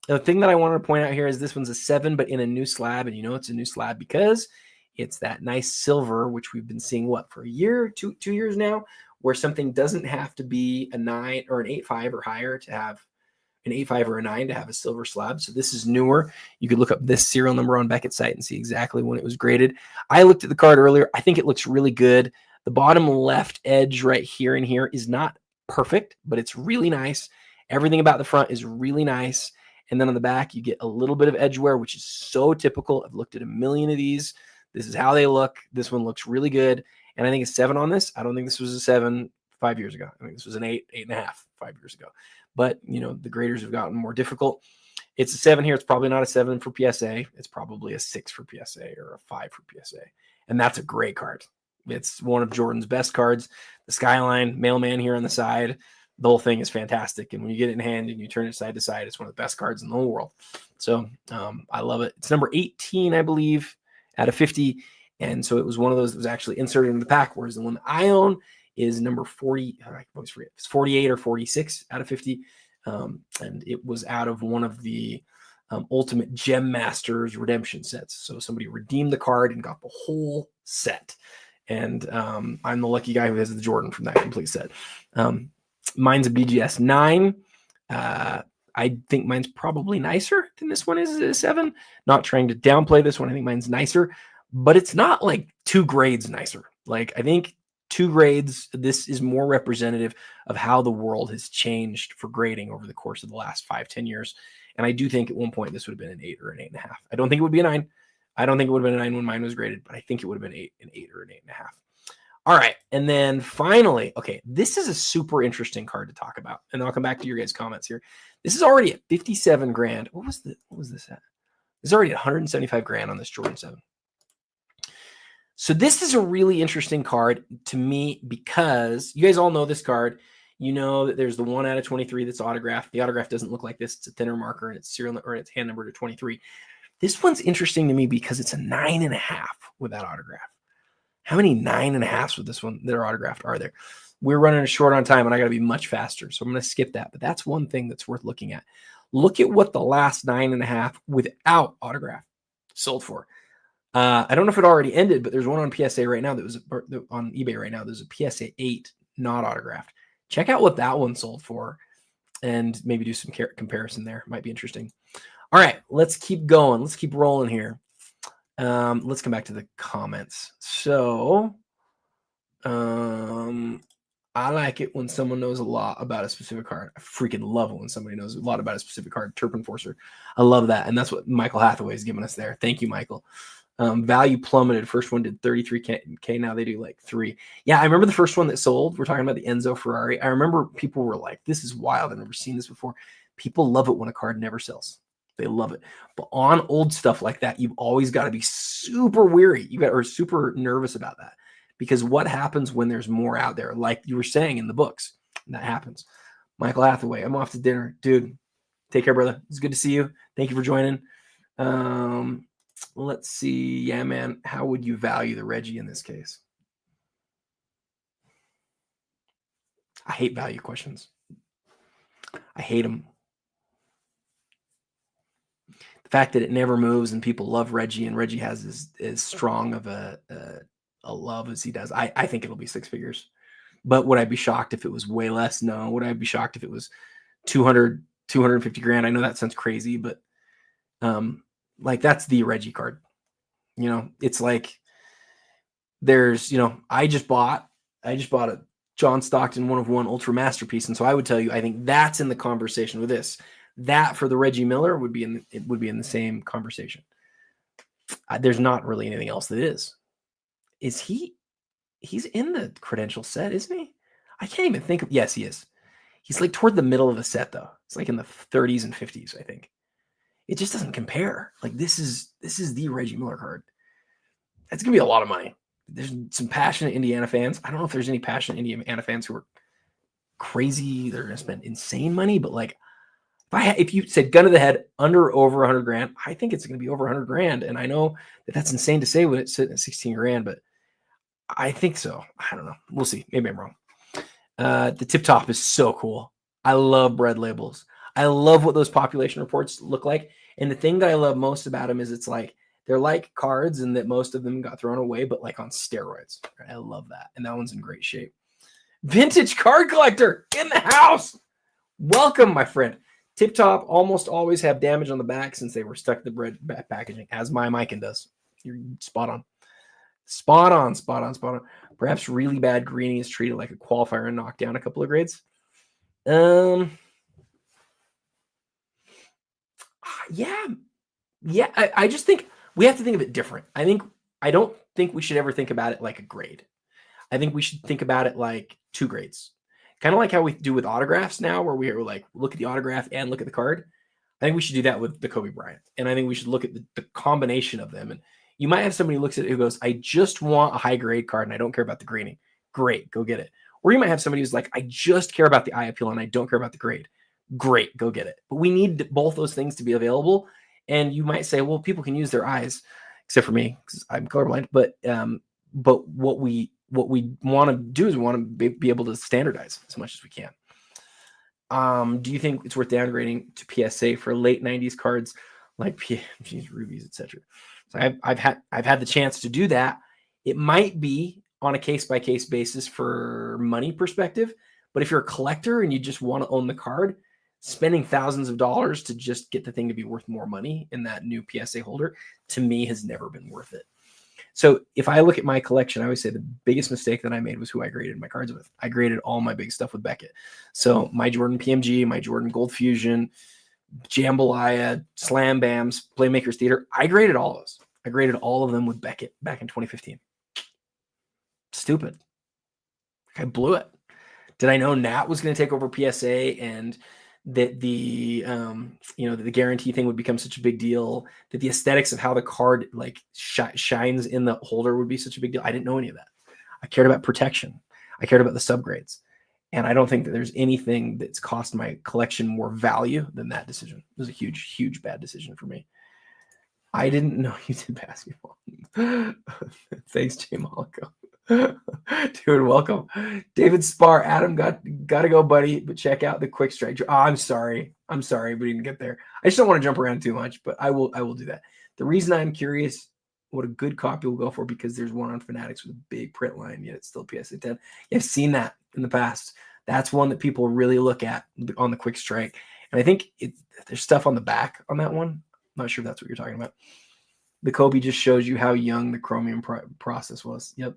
The thing that I wanted to point out here is this one's a 7, but in a new slab. And you know it's a new slab because it's that nice silver, which we've been seeing, for a year, 2 years now, where something doesn't have to be a 9 or an 8.5 or higher to have an 8.5 or a 9 to have a silver slab. So this is newer. You could look up this serial number on Beckett's site and see exactly when it was graded. I looked at the card earlier. I think it looks really good. The bottom left edge right here and here is not perfect, but it's really nice. Everything about the front is really nice. And then on the back, you get a little bit of edge wear, which is so typical. I've looked at a million of these. This is how they look. This one looks really good. And I think a 7 on this. I don't think this was a 7 5 years ago. I think this was an 8, 8.5 5 years ago. But, the graders have gotten more difficult. It's a 7 here. It's probably not a 7 for PSA. It's probably a 6 for PSA or a 5 for PSA. And that's a great card. It's one of Jordan's best cards. The skyline, mailman here on the side. The whole thing is fantastic. And when you get it in hand and you turn it side to side, it's one of the best cards in the whole world. So I love it. It's number 18, I believe, out of 50. And so it was one of those that was actually inserted in the pack, whereas the one that I own is number 40. I always forget. It's 48 or 46 out of 50. And it was out of one of the Ultimate Gem Masters redemption sets. So somebody redeemed the card and got the whole set. And I'm the lucky guy who has the Jordan from that complete set. Mine's a BGS 9. I think mine's probably nicer than this one is a 7. Not trying to downplay this one. I think mine's nicer, but it's not like 2 grades nicer. Like I think 2 grades, this is more representative of how the world has changed for grading over the course of the last 5-10 years. And I do think at one point this would have been an 8 or an 8.5. I don't think it would be a 9. I don't think it would have been a 9 when mine was graded, but I think it would have been an 8 or an 8.5. All right. And then finally, okay, this is a super interesting card to talk about. And I'll come back to your guys' comments here. This is already at 57 grand. What was this at? It's already at 175 grand on this Jordan 7. So this is a really interesting card to me because you guys all know this card. You know that there's the 1 out of 23 that's autographed. The autograph doesn't look like this. It's a thinner marker and it's serial or it's hand number to 23. This one's interesting to me because it's a 9.5 with that autograph. How many 9.5s with this one that are autographed are there? We're running short on time and I got to be much faster. So I'm going to skip that. But that's one thing that's worth looking at. Look at what the last 9.5 without autograph sold for. I don't know if it already ended, but there's one on PSA right now that was on eBay right now. There's a PSA 8 not autographed. Check out what that one sold for and maybe do some comparison there. Might be interesting. All right, let's keep going. Let's keep rolling here. Let's come back to the comments. So I like it when someone knows a lot about a specific card. I freaking love it when somebody knows a lot about a specific card. Turp Enforcer. I love that. And that's what Michael Hathaway is giving us there. Thank you, Michael. Value plummeted. First one did 33K. Now they do like 3. Yeah, I remember the first one that sold. We're talking about the Enzo Ferrari. I remember people were like, this is wild. I've never seen this before. People love it when a card never sells. They love it. But on old stuff like that, you've always got to be super weary. Or super nervous about that. Because what happens when there's more out there? Like you were saying in the books, that happens. Michael Hathaway, I'm off to dinner. Dude, take care, brother. It's good to see you. Thank you for joining. Let's see. Yeah, man. How would you value the Reggie in this case? I hate value questions. I hate them. The fact that it never moves and people love Reggie and Reggie has as strong of a love as he does. I think it'll be 6 figures. But would I be shocked if it was way less? No. Would I be shocked if it was 200, 250 grand? I know that sounds crazy, but like that's the Reggie card. You know, it's like there's, I just bought a John Stockton 1/1 Ultra Masterpiece. And so I would tell you, I think that's in the conversation with this. That for the Reggie Miller would be in the same conversation. There's not really anything else that is. Is he? He's in the credential set, isn't he? I can't even think of. Yes, he is. He's like toward the middle of the set though. It's like in the 30s and 50s, I think. It just doesn't compare. Like this is the Reggie Miller card. That's gonna be a lot of money. There's some passionate Indiana fans. I don't know if there's any passionate Indiana fans who are crazy. They're gonna spend insane money, but like if you said gun to the head, under or over 100 grand, I think it's gonna be over 100 grand. And I know that that's insane to say when it's sitting at 16 grand, but I think so. I don't know. We'll see. Maybe I'm wrong. The tip top is so cool. I love bread labels. I love what those population reports look like. And the thing that I love most about them is it's like they're like cards and that most of them got thrown away, but like on steroids. I love that. And that one's in great shape. Vintage card collector in the house. Welcome, my friend. Tip top almost always have damage on the back since they were stuck to the bread packaging, as my Mikan does. You're spot on. Spot on. Perhaps really bad greening is treated like a qualifier and knocked down a couple of grades. Yeah. I just think we have to think of it different. I don't think we should ever think about it like a grade. I think we should think about it like 2 grades. Kind of like how we do with autographs now, where we are like, look at the autograph and look at the card. I think we should do that with the Kobe Bryant. And I think we should look at the combination of them. And you might have somebody who looks at it who goes, I just want a high grade card and I don't care about the grading. Great, go get it. Or you might have somebody who's like, I just care about the eye appeal and I don't care about the grade. Great, go get it. But we need both those things to be available. And you might say, well, people can use their eyes, except for me, because I'm colorblind. But what we want to do is we want to be able to standardize as much as we can. Do you think it's worth downgrading to PSA for late 90s cards like PMGs, rubies, etc.? So I've had the chance to do that. It might be on a case-by-case basis for money perspective, but if you're a collector and you just want to own the card, spending thousands of dollars to just get the thing to be worth more money in that new PSA holder, to me, has never been worth it. So if I look at my collection, I always say the biggest mistake that I made was who I graded my cards with. I graded all my big stuff with Beckett. So my Jordan PMG, my Jordan Gold Fusion, Jambalaya, Slam Bams, Playmakers Theater, I graded all of those. I graded all of them with Beckett back in 2015. Stupid. I blew it. Did I know Nat was going to take over PSA and that the the guarantee thing would become such a big deal, that the aesthetics of how the card like shines in the holder would be such a big deal? I didn't know any of that. I cared about protection. I cared about the subgrades. And I don't think that there's anything that's cost my collection more value than that decision. It was a huge, huge bad decision for me. I didn't know you did basketball. Thanks, Jay Malco. Dude, welcome. David Spar, Adam, got to go, buddy, but check out the quick strike. Oh, I'm sorry, we didn't get there. I just don't want to jump around too much, but I will do that. The reason I'm curious what a good copy will go for, because there's one on Fanatics with a big print line, yet it's still PSA 10. I've seen that in the past. That's one that people really look at on the quick strike. And I think there's stuff on the back on that one. I'm not sure if that's what you're talking about. The Kobe just shows you how young the chromium process was. Yep.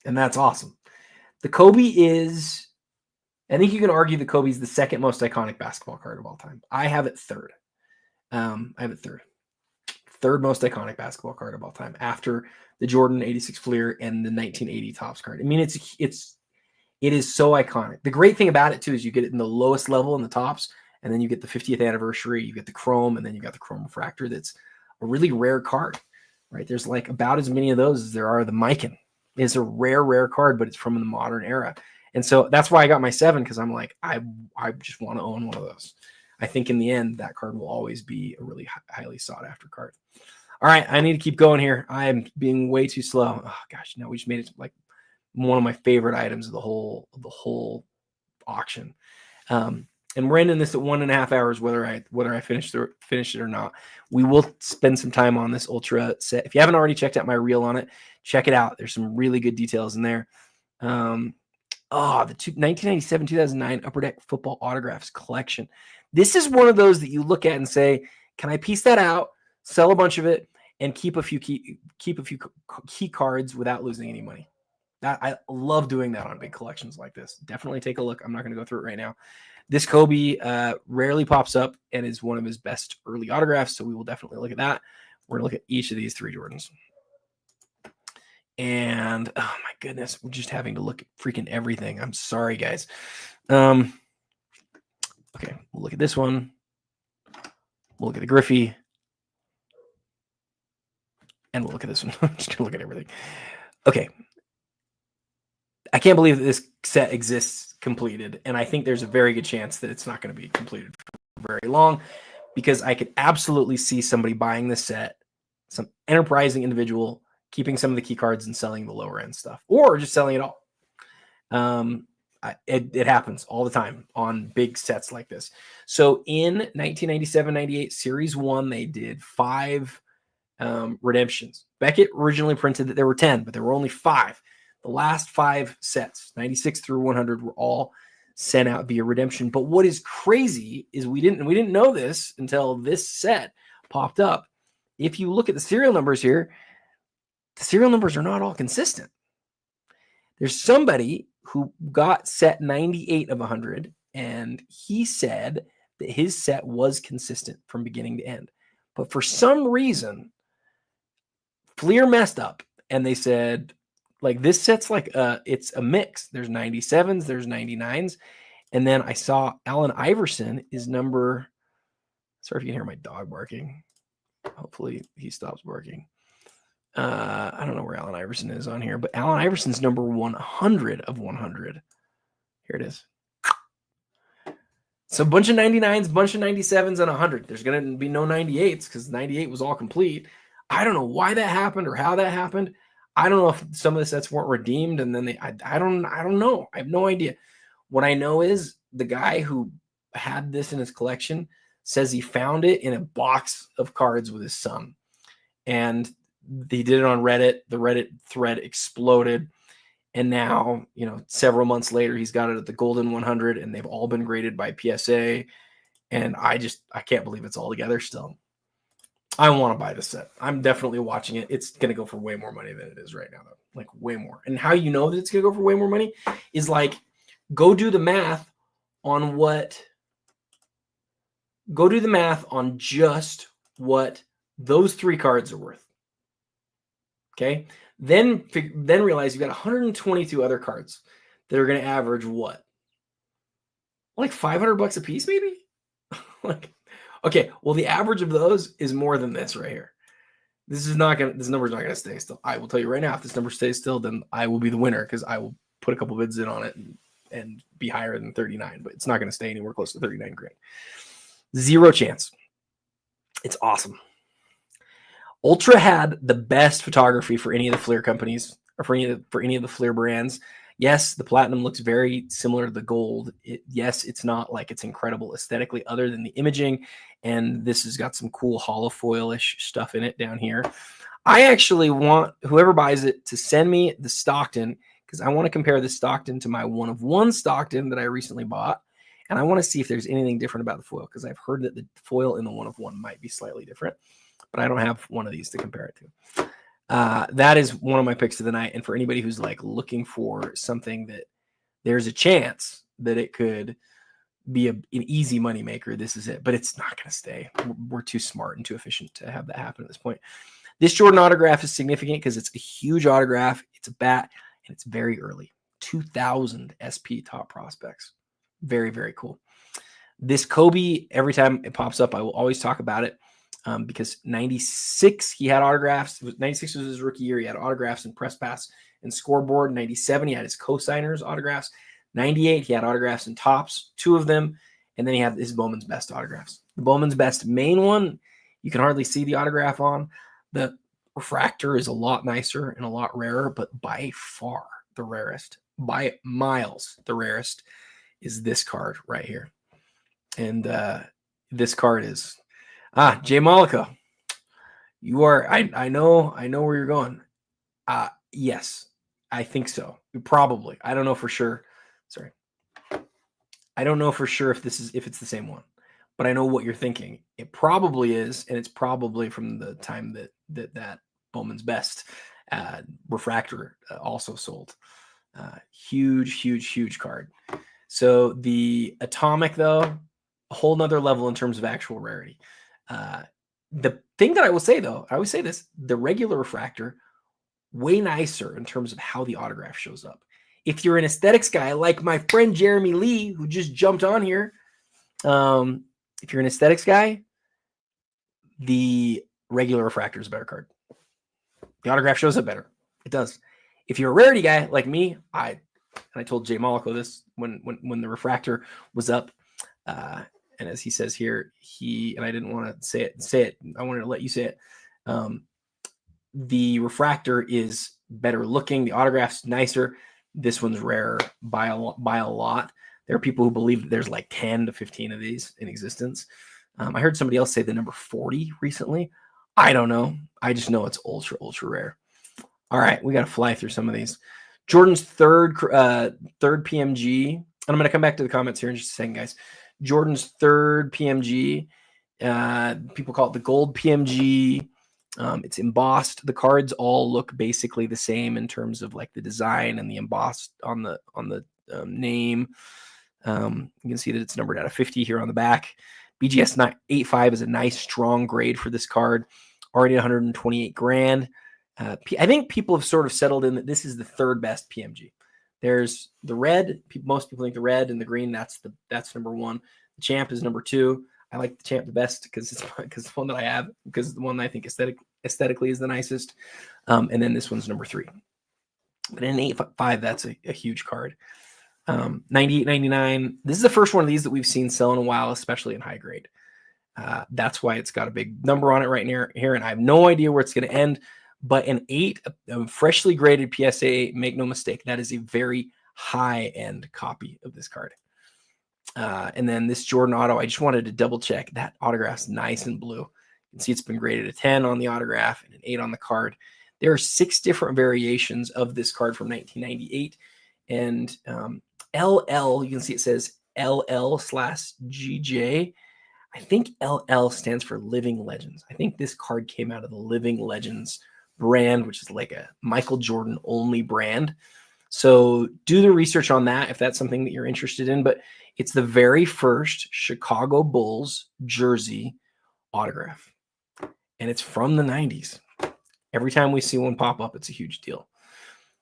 And that's awesome. The Kobe is, I think you can argue the Kobe is the second most iconic basketball card of all time. I have it third. Third most iconic basketball card of all time, after the Jordan 86 Fleer and the 1980 Topps card. I mean, it is so iconic. The great thing about it too is you get it in the lowest level in the Topps, and then you get the 50th anniversary, you get the chrome, and then you got the chrome refractor. That's a really rare card, right? There's like about as many of those as there are the Mikan. It's a rare card, but it's from the modern era. And so that's why I got my 7, because I'm like, I just want to own one of those. I think in the end, that card will always be a really highly sought after card. All right, I need to keep going here. I am being way too slow. Oh gosh, no, we just made it like one of my favorite items of the whole auction. And we're ending this at 1.5 hours, whether I finish it or not. We will spend some time on this Ultra set. If you haven't already checked out my reel on it, check it out. There's some really good details in there. The 1997-2009 Upper Deck Football Autographs collection. This is one of those that you look at and say, can I piece that out, sell a bunch of it, and keep a few key cards without losing any money? I love doing that on big collections like this. Definitely take a look. I'm not going to go through it right now. This Kobe rarely pops up and is one of his best early autographs, so we will definitely look at that. We're going to look at each of these 3 Jordans. And oh my goodness, we're just having to look at freaking everything. I'm sorry, guys. Okay, we'll look at this one. We'll look at the Griffey. And we'll look at this one. I'm just going to look at everything. Okay. I can't believe that this set exists completed. And I think there's a very good chance that it's not going to be completed for very long, because I could absolutely see somebody buying this set, some enterprising individual, keeping some of the key cards and selling the lower end stuff, or just selling it all. It happens all the time on big sets like this. So in 1997-98 Series 1, they did 5 redemptions. Beckett originally printed that there were 10, but there were only 5. The last 5 sets, 96 through 100, were all sent out via redemption. But what is crazy is we didn't know this until this set popped up. If you look at the serial numbers here, the serial numbers are not all consistent. There's somebody who got set 98 of 100, and he said that his set was consistent from beginning to end. But for some reason, Fleer messed up, and they said, like, this set's like it's a mix. There's 97s, there's 99s, and then I saw Allen Iverson is number. Sorry if you can hear my dog barking. Hopefully he stops barking. I don't know where Allen Iverson is on here, but Allen Iverson's number 100 of 100. Here it is. So a bunch of 99s, bunch of 97s, and 100. There's going to be no 98s because 98 was all complete. I don't know why that happened or how that happened. I don't know if some of the sets weren't redeemed, and then I don't know. I have no idea. What I know is the guy who had this in his collection says he found it in a box of cards with his son, and he did it on Reddit. The Reddit thread exploded, and now, several months later, he's got it at the Goldin 100, and they've all been graded by PSA, and I can't believe it's all together still. I want to buy this set. I'm definitely watching it. It's going to go for way more money than it is right now, though. Like, way more. And how you know that it's going to go for way more money is, like, go do the math on just what those 3 cards are worth. Okay? Then realize you've got 122 other cards that are going to average what? Like $500 a piece, maybe? Like, okay, well, the average of those is more than this right here. This number's not going to stay still. I will tell you right now, if this number stays still, then I will be the winner, because I will put a couple bids in on it and be higher than 39, but it's not going to stay anywhere close to 39 grand. 0 chance. It's awesome. Ultra had the best photography for any of the Fleer companies, or for any of the Fleer brands. Yes, the platinum looks very similar to the gold. Yes, it's not like it's incredible aesthetically other than the imaging, and this has got some cool hollow foil-ish stuff in it down here. I actually want whoever buys it to send me the Stockton, because I want to compare the Stockton to my 1-of-1 Stockton that I recently bought, and I want to see if there's anything different about the foil, because I've heard that the foil in the 1-of-1 might be slightly different, but I don't have one of these to compare it to. That is one of my picks of the night. And for anybody who's like looking for something that there's a chance that it could be an easy moneymaker, this is it. But it's not going to stay. We're too smart and too efficient to have that happen at this point. This Jordan autograph is significant because it's a huge autograph. It's a bat, and it's very early. 2000 SP top prospects. Very, very cool. This Kobe, every time it pops up, I will always talk about it. Because 96, he had autographs. 96 was his rookie year. He had autographs and press pass and scoreboard. 97, he had his co-signers autographs. 98, he had autographs and tops, 2 of them. And then he had his Bowman's Best autographs. The Bowman's Best main one, you can hardly see the autograph on. The refractor is a lot nicer and a lot rarer, but by far the rarest, by miles the rarest, is this card right here. And this card is... Jay Malika, you are, I know where you're going. Yes, I think so. Probably. I don't know for sure. Sorry. I don't know for sure if it's the same one, but I know what you're thinking. It probably is. And it's probably from the time that Bowman's Best refractor also sold. Huge card. So the Atomic, though, a whole nother level in terms of actual rarity. The thing that I will say, though, I always say this, the regular refractor, way nicer in terms of how the autograph shows up. If you're an aesthetics guy like my friend Jeremy Lee, who just jumped on here, if you're an aesthetics guy, the regular refractor is a better card. The autograph shows up better. It does. If you're a rarity guy like me, I told Jay Mollico this when the refractor was up. And as he says here, and I didn't want to say it. I wanted to let you say it. The refractor is better looking. The autograph's nicer. This one's rarer by a lot. There are people who believe that there's like 10 to 15 of these in existence. I heard somebody else say the number 40 recently. I don't know. I just know it's ultra, ultra rare. All right, we got to fly through some of these. Jordan's third PMG. And I'm going to come back to the comments here in just a second, guys. Jordan's third PMG. People call it the gold PMG. It's embossed. The cards all look basically the same in terms of like the design and the embossed on the name. You can see that it's numbered out of 50 here on the back. BGS 85 is a nice strong grade for this card. Already 128 grand. I think people have sort of settled in that this is the third best PMG. There's the red. Most people think the red and the green. That's number one. The champ is number two. I like the champ the best because it's the one that I have, because it's the one that I think aesthetically is the nicest. And then this one's number three. But in 8.5, that's a huge card. 98.99. This is the first one of these that we've seen sell in a while, especially in high grade. That's why it's got a big number on it right here, and I have no idea where it's going to end. But an 8, a freshly graded PSA 8, make no mistake, that is a very high-end copy of this card. And then this Jordan auto, I just wanted to double check. That autograph's nice and blue. You can see it's been graded a 10 on the autograph and an 8 on the card. There are 6 different variations of this card from 1998. And LL, you can see it says LL/GJ. I think LL stands for Living Legends. I think this card came out of the Living Legends brand, which is like a Michael Jordan only brand. So do the research on that if that's something that you're interested in. But it's the very first Chicago Bulls jersey autograph. And it's from the 90s. Every time we see one pop up, it's a huge deal.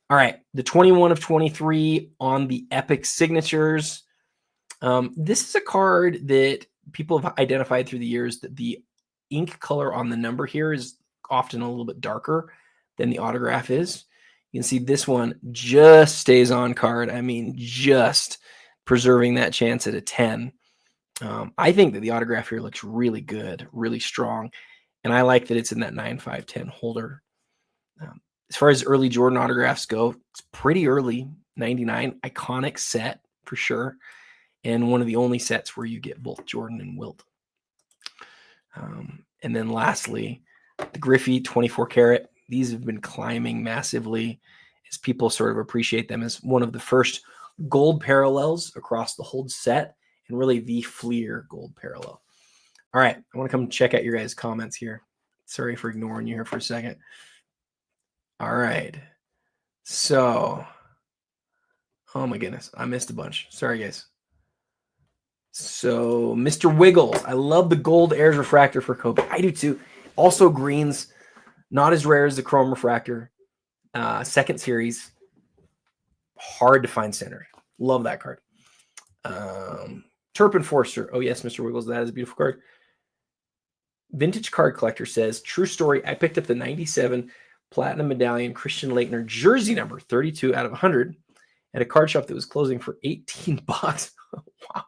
All right, the 21 of 23 on the Epic Signatures. This is a card that people have identified through the years that the ink color on the number here is often a little bit darker than the autograph is. You can see this one just stays on card. I mean, just preserving that chance at a 10. I think that the autograph here looks really good, really strong. And I like that it's in that 9.5/10 holder. As far as early Jordan autographs go, it's pretty early. 99, iconic set for sure. And one of the only sets where you get both Jordan and Wilt. And then lastly, the Griffey 24 karat. These have been climbing massively as people sort of appreciate them as one of the first gold parallels across the whole set, and really the Fleer gold parallel. All right, I want to come check out your guys' comments here. Sorry for ignoring you here for a second. All right. So, oh my goodness, I missed a bunch. Sorry, guys. So, Mr. Wiggles, I love the gold Airs refractor for Kobe. I do too. Also, greens, not as rare as the chrome refractor. Second series, hard to find centered. Love that card. Turp Enforcer. Oh, yes, Mr. Wiggles, that is a beautiful card. Vintage Card Collector says, true story, I picked up the 97 Platinum Medallion Christian Laettner jersey number 32 out of 100 at a card shop that was closing for $18. Wow.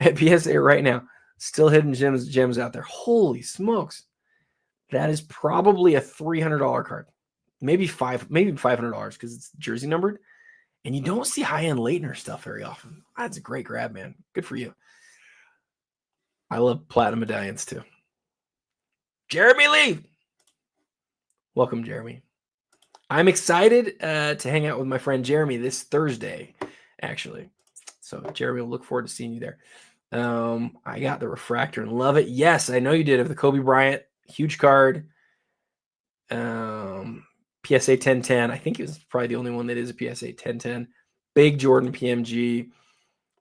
At PSA right now. Still hidden gems out there. Holy smokes. That is probably a $300 card. Maybe $500 because it's jersey numbered. And you don't see high-end Laettner stuff very often. That's a great grab, man. Good for you. I love platinum medallions too. Jeremy Lee. Welcome, Jeremy. I'm excited to hang out with my friend Jeremy this Thursday, actually. So, Jeremy, we'll look forward to seeing you there. I got the refractor and love it. Yes, I know you did. Of the Kobe Bryant, huge card. PSA 1010. I think it was probably the only one that is a PSA 1010. Big Jordan PMG.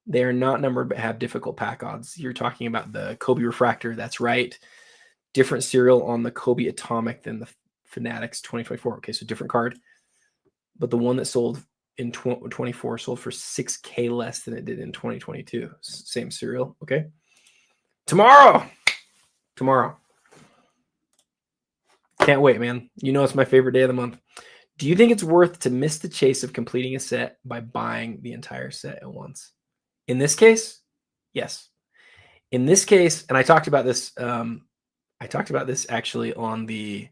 They are not numbered but have difficult pack odds. You're talking about the Kobe refractor. That's right. Different serial on the Kobe Atomic than the Fanatics 2024. Okay, so different card. But the one that sold in 24 sold for $6K less than it did in 2022. Same serial. Okay. Tomorrow. Can't wait, man. You know it's my favorite day of the month. Do you think it's worth to miss the chase of completing a set by buying the entire set at once? In this case, yes. In this case, and I talked about this actually on the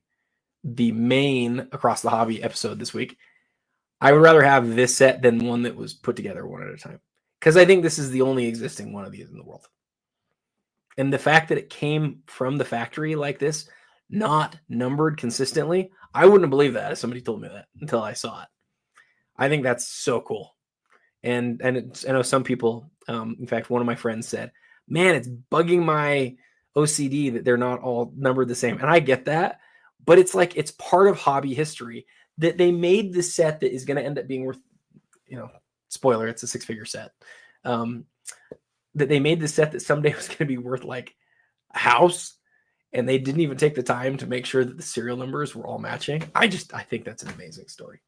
main Across the Hobby episode this week. I would rather have this set than one that was put together one at a time, because I think this is the only existing one of these in the world. And the fact that it came from the factory like this, not numbered consistently, I wouldn't have believed that if somebody told me that until I saw it. I think that's so cool. And I know some people, in fact, one of my friends said, man, it's bugging my OCD that they're not all numbered the same. And I get that, but it's like, it's part of hobby history that they made the set that is going to end up being worth, spoiler, it's a 6-figure set. That they made the set that someday was going to be worth like a house, and they didn't even take the time to make sure that the serial numbers were all matching. I think that's an amazing story.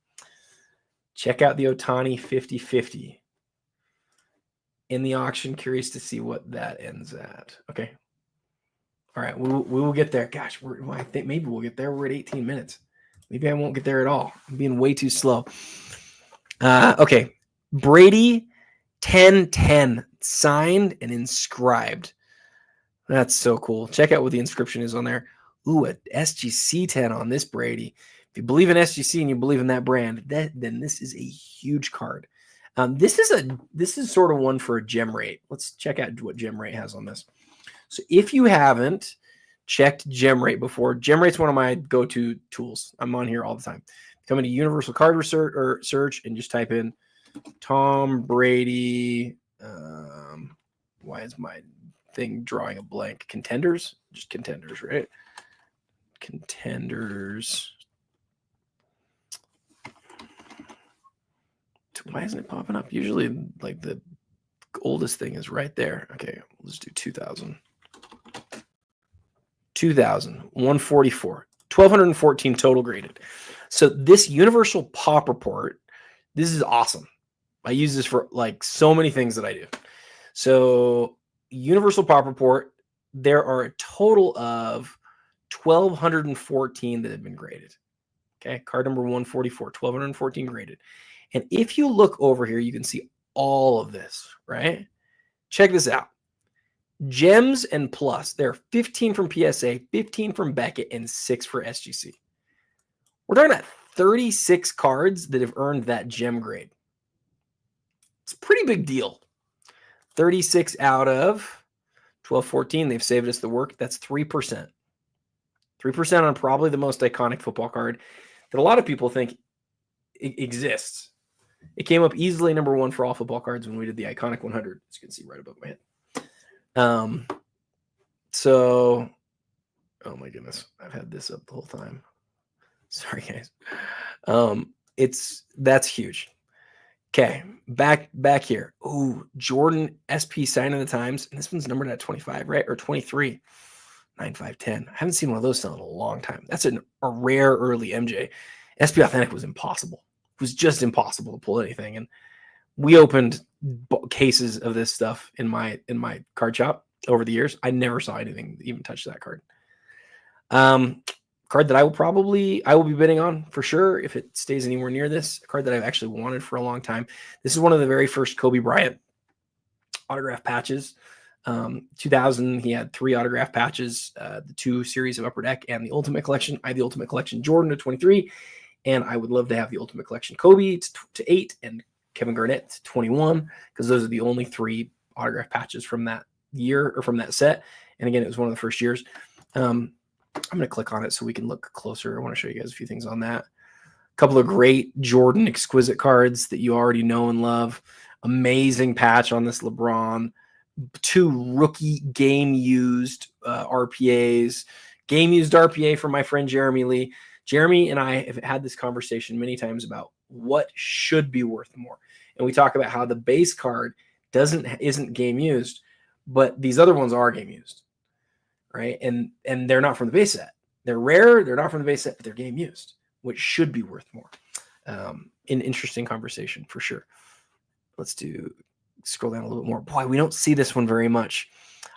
Check out the Ohtani 50/50 in the auction. Curious to see what that ends at. Okay. All right. We will get there. Gosh, I think maybe we'll get there. We're at 18 minutes. Maybe I won't get there at all. I'm being way too slow. Okay. Brady 1010 signed and inscribed. That's so cool. Check out what the inscription is on there. Ooh, a SGC 10 on this Brady. If you believe in SGC and you believe in that brand, then this is a huge card. This is sort of one for a gem rate. Let's check out what gem rate has on this. So if you haven't checked gem rate before, gem rate's one of my go-to tools. I'm on here all the time. Come into Universal Card Research or search and just type in Tom Brady. Why is my thing drawing a blank? Contenders? Just contenders, right? Contenders. Why isn't it popping up? Usually, like, the oldest thing is right there. Okay, let's do 2000. 144. 1,214 total graded. So this Universal Pop Report, this is awesome. I use this for like so many things that I do. So Universal Pop Report, there are a total of 1,214 that have been graded. Okay, card number 144, 1,214 graded. And if you look over here, you can see all of this, right? Check this out. Gems and plus, there are 15 from PSA, 15 from Beckett, and 6 for SGC. We're talking about 36 cards that have earned that gem grade. It's a pretty big deal. 36 out of 1,214. They've saved us the work. That's 3%. 3% on probably the most iconic football card that a lot of people think exists. It came up easily number one for all football cards when we did the Iconic 100, as you can see right above my head. So, oh my goodness, I've had this up the whole time. Sorry, guys. That's huge. Okay, back here. Ooh, Jordan SP sign of the times, and this one's numbered at 25, right? Or 23. 9510. I haven't seen one of those sell in a long time. That's a rare early MJ. SP Authentic was impossible. It was just impossible to pull anything. And we opened cases of this stuff in my card shop over the years. I never saw anything even touch that card. Card that I will be bidding on for sure if it stays anywhere near this. A card that I've actually wanted for a long time. This is one of the very first Kobe Bryant autograph patches. 2000, he had 3 autograph patches, the 2 series of Upper Deck and the Ultimate Collection. I have the Ultimate Collection Jordan to 23, and I would love to have the Ultimate Collection Kobe to 8 and Kevin Garnett to 21, because those are the only 3 autograph patches from that year or from that set. And again, it was one of the first years. I'm going to click on it so we can look closer. I want to show you guys a few things on that. A couple of great Jordan Exquisite cards that you already know and love. Amazing patch on this LeBron. 2 rookie game-used RPAs. Game-used RPA from my friend Jeremy Lee. Jeremy and I have had this conversation many times about what should be worth more. And we talk about how the base card isn't game-used, but these other ones are game-used. right? And they're not from the base set. They're rare. They're not from the base set, but they're game used, which should be worth more. An interesting conversation for sure. Let's scroll down a little bit more. Boy, we don't see this one very much.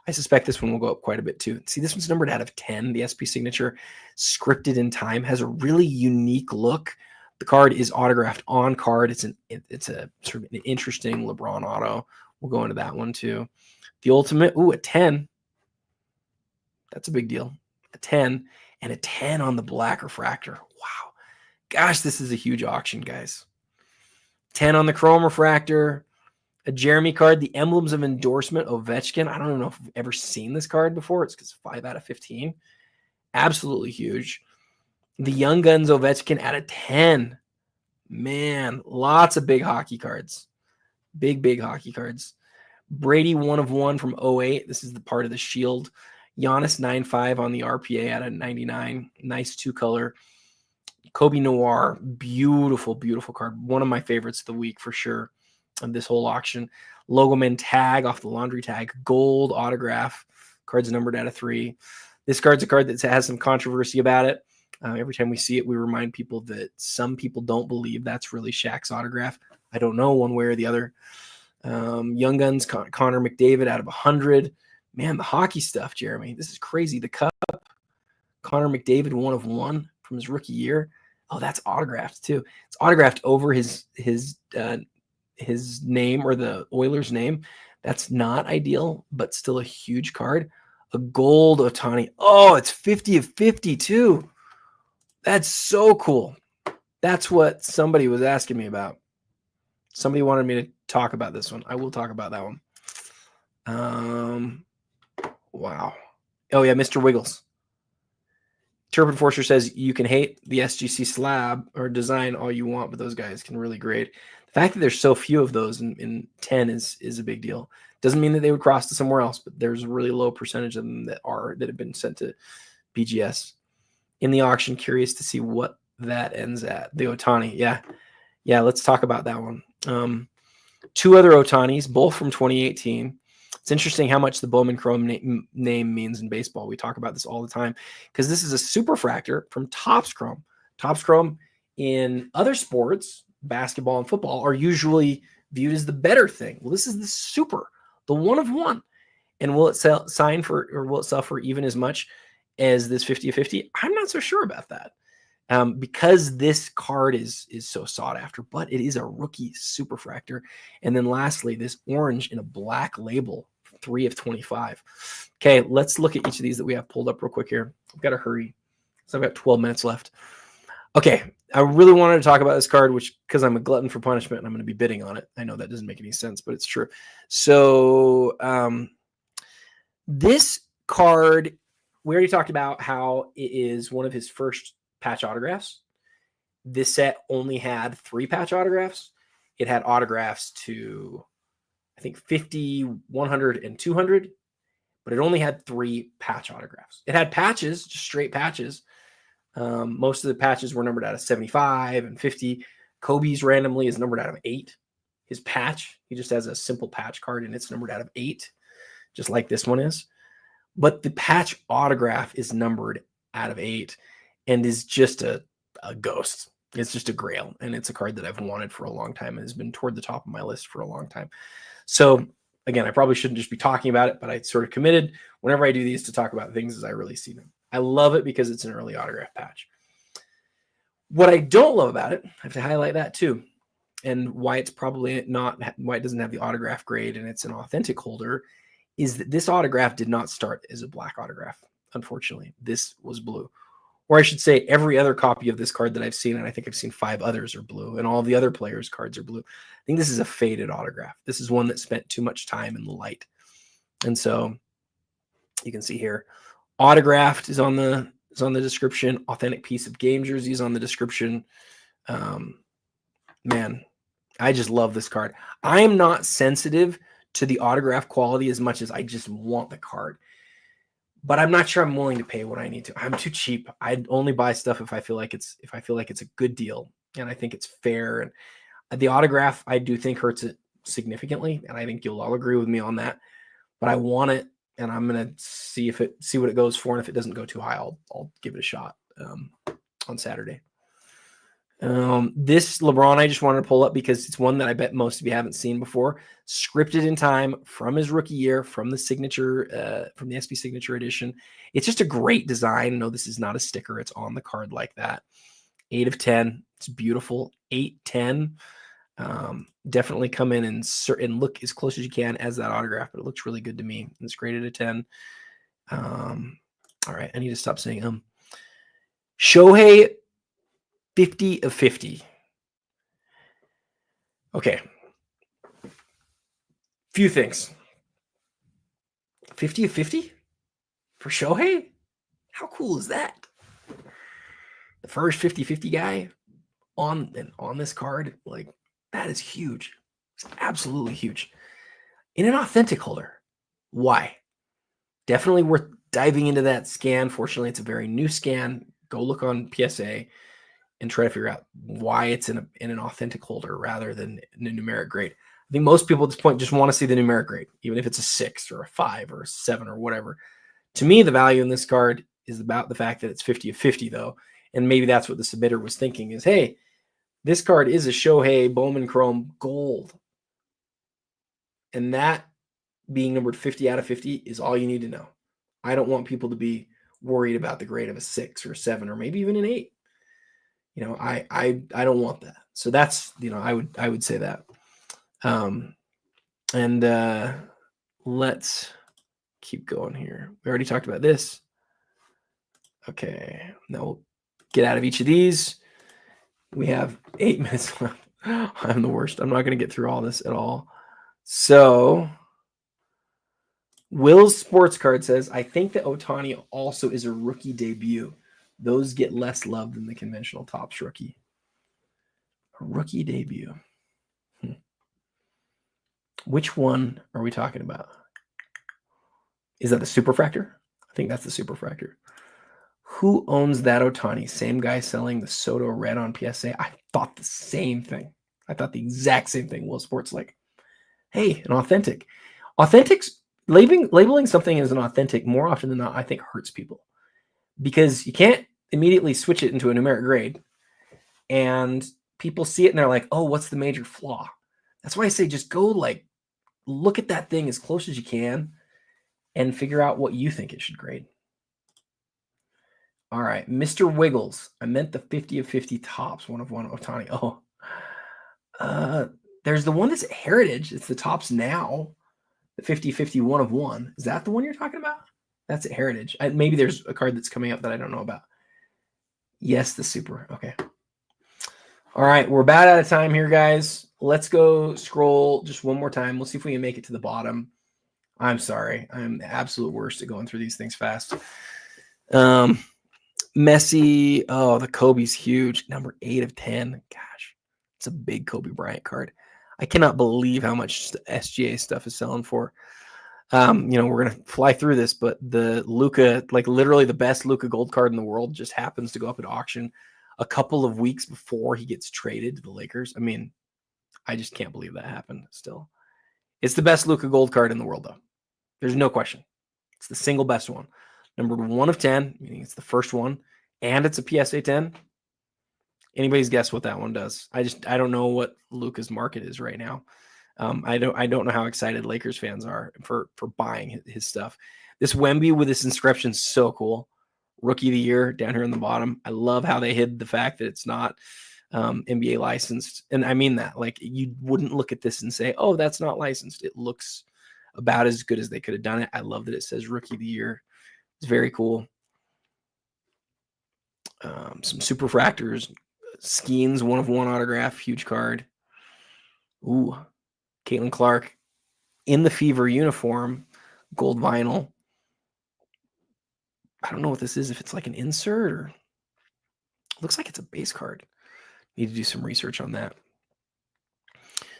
I suspect this one will go up quite a bit too. See, this one's numbered out of 10. The SP signature, scripted in time, has a really unique look. The card is autographed on card. It's a sort of an interesting LeBron auto. We'll go into that one too. The ultimate, a 10. That's a big deal. A 10 and a 10 on the black refractor. Wow. Gosh, this is a huge auction, guys. 10 on the chrome refractor. A Jeremy card, the emblems of endorsement, Ovechkin. I don't even know if I've ever seen this card before. It's because 5 out of 15. Absolutely huge. The Young Guns Ovechkin at a 10. Man, lots of big hockey cards. Big hockey cards. Brady 1 of 1 from 08. This is the part of the shield. Giannis 9.5 on the RPA at a 99. Nice 2-color. Kobe Noir. Beautiful card. One of my favorites of the week for sure. Of this whole auction. Logoman tag off the laundry tag. Gold autograph. Card's numbered out of 3. This card's a card that has some controversy about it. Every time we see it, we remind people that some people don't believe that's really Shaq's autograph. I don't know one way or the other. Young Guns, Connor McDavid out of 100. Man, the hockey stuff, Jeremy. This is crazy. The cup. Connor McDavid 1 of 1 from his rookie year. Oh, that's autographed too. It's autographed over his name or the Oilers name. That's not ideal, but still a huge card. A gold Ohtani. Oh, it's 50 of 50 too. That's so cool. That's what somebody was asking me about. Somebody wanted me to talk about this one. I will talk about that one. Wow. Oh yeah, Mr. Wiggles. Turpin Forcer says you can hate the SGC slab or design all you want, but those guys can really grade. The fact that there's so few of those in 10 is a big deal. Doesn't mean that they would cross to somewhere else, but there's a really low percentage of them that have been sent to BGS. In the auction, curious to see what that ends at. The Ohtani, yeah. Let's talk about that one. 2 other Ohtanis, both from 2018. It's interesting how much the Bowman Chrome name means in baseball. We talk about this all the time because this is a superfractor from Topps Chrome. Topps Chrome in other sports, basketball and football, are usually viewed as the better thing. Well, this is the super, the 1 of 1. And will it sell for even as much as this 50 of 50? I'm not so sure about that. Because this card is so sought after, but it is a rookie superfractor. And then lastly, this orange in a black label, 3 of 25. Okay, let's look at each of these that we have pulled up real quick here. I've got to hurry. So I've got 12 minutes left. Okay, I really wanted to talk about this card, because I'm a glutton for punishment and I'm going to be bidding on it. I know that doesn't make any sense, but it's true. So this card, we already talked about how it is one of his first patch autographs. This set only had 3 patch autographs. It had autographs to, I think, 50, 100, and 200, but it only had 3 patch autographs. It had patches, just straight patches. Most of the patches were numbered out of 75 and 50. Kobe's randomly is numbered out of 8. His patch, he just has a simple patch card, and it's numbered out of 8, just like this one is. But the patch autograph is numbered out of 8 and is just a ghost. It's just a grail, and it's a card that I've wanted for a long time and has been toward the top of my list for a long time. So again, I probably shouldn't just be talking about it, but I sort of committed whenever I do these to talk about things as I really see them. I love it because it's an early autograph patch. What I don't love about it, I have to highlight that too, and why it's probably not, why it doesn't have the autograph grade and it's an authentic holder, is that this autograph did not start as a black autograph. Unfortunately, this was blue. Or I should say every other copy of this card that I've seen, and I think I've seen 5 others, are blue, and all the other players' cards are blue. I think this is a faded autograph. This is one that spent too much time in the light. And so you can see here, autographed is on the description. Authentic piece of game jersey is on the description. Man, I just love this card. I am not sensitive to the autograph quality as much as I just want the card. But I'm not sure I'm willing to pay what I need to. I'm too cheap. I'd only buy stuff if I feel like it's a good deal and I think it's fair. And the autograph, I do think, hurts it significantly, and I think you'll all agree with me on that. But I want it. and I'm gonna see what it goes for, and if it doesn't go too high, I'll give it a shot on Saturday. This LeBron I just wanted to pull up because it's one that I bet most of you haven't seen before. Scripted in time from his rookie year, from the signature, from the SB Signature Edition. It's just a great design. No, this is not a sticker. It's on the card like that. 8 of 10. It's beautiful. 8-10. Definitely come in and look as close as you can as that autograph, but it looks really good to me. It's graded a 10. All right, I need to stop saying Shohei 50 of 50. Okay. Few things. 50 of 50 for Shohei? How cool is that? The first 50-50 guy on this card, like, that is huge. It's absolutely huge. In an authentic holder. Why? Definitely worth diving into that scan. Fortunately, it's a very new scan. Go look on PSA and try to figure out why it's in an authentic holder rather than in a numeric grade. I think most people at this point just want to see the numeric grade, even if it's a 6 or a 5 or a 7 or whatever. To me, the value in this card is about the fact that it's 50 of 50, though. And maybe that's what the submitter was thinking is, hey, this card is a Shohei Bowman Chrome Gold. And that being numbered 50 out of 50 is all you need to know. I don't want people to be worried about the grade of a 6 or a 7 or maybe even an 8. I don't want that. So that's, I would say that. Let's keep going here. We already talked about this. Okay. Now we'll get out of each of these. We have 8 minutes left. I'm the worst. I'm not going to get through all this at all. So Will's sports card says, I think that Ohtani also is a rookie debut. Those get less love than the conventional Topps rookie. A rookie debut. Which one are we talking about? Is that the Superfractor? I think that's the Superfractor. Who owns that Ohtani? Same guy selling the Soto Red on PSA? I thought the same thing. I thought the exact same thing. Will Sports like, hey, an authentic. Authentics, labeling something as an authentic more often than not, I think hurts people. Because you can't immediately switch it into a numeric grade. And people see it and they're like, oh, what's the major flaw? That's why I say just go look at that thing as close as you can and figure out what you think it should grade. All right, Mr. Wiggles. I meant the 50 of 50 Topps, 1 of 1 Ohtani. Oh, there's the one that's at Heritage. It's the Topps now. The 50-50 1 of 1. Is that the one you're talking about? That's at Heritage. Maybe there's a card that's coming up that I don't know about. Yes, the Super. Okay. All right, we're about out of time here, guys. Let's go scroll just one more time. We'll see if we can make it to the bottom. I'm sorry. I'm the absolute worst at going through these things fast. Messi. Oh, the Kobe's huge. Number 8 of 10. Gosh, it's a big Kobe Bryant card. I cannot believe how much the SGA stuff is selling for. We're going to fly through this, but the Luka, literally the best Luka gold card in the world just happens to go up at auction a couple of weeks before he gets traded to the Lakers. I mean, I just can't believe that happened still. It's the best Luka gold card in the world, though. There's no question. It's the single best one. Numbered 1 of 10, meaning it's the first one, and it's a PSA 10. Anybody's guess what that one does. I don't know what Luka's market is right now. I don't know how excited Lakers fans are for buying his stuff. This Wemby with this inscription is so cool. Rookie of the year down here on the bottom. I love how they hid the fact that it's not NBA licensed. And I mean that. You wouldn't look at this and say, oh, that's not licensed. It looks about as good as they could have done it. I love that it says rookie of the year. It's very cool. Some Superfractors. Skeens, 1 of 1 autograph, huge card. Ooh, Caitlin Clark in the Fever uniform, gold vinyl. I don't know what this is, if it's like an insert or looks like it's a base card. Need to do some research on that.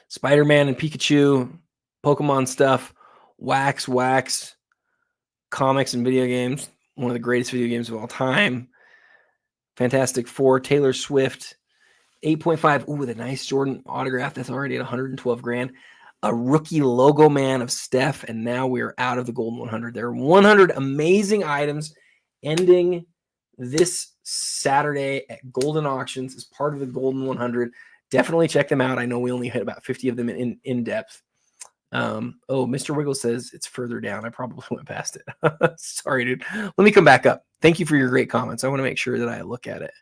Spider-Man and Pikachu, Pokemon stuff, wax, comics and video games. One of the greatest video games of all time. Fantastic Four, Taylor Swift, 8.5. Ooh, with a nice Jordan autograph that's already at $112,000. a rookie logo man of Steph, and now we're out of the Goldin 100. There are 100 amazing items ending this Saturday at Goldin Auctions as part of the Goldin 100. Definitely check them out. I know we only hit about 50 of them in depth. Mr. Wiggle says it's further down. I probably went past it. Sorry, dude. Let me come back up. Thank you for your great comments. I want to make sure that I look at it.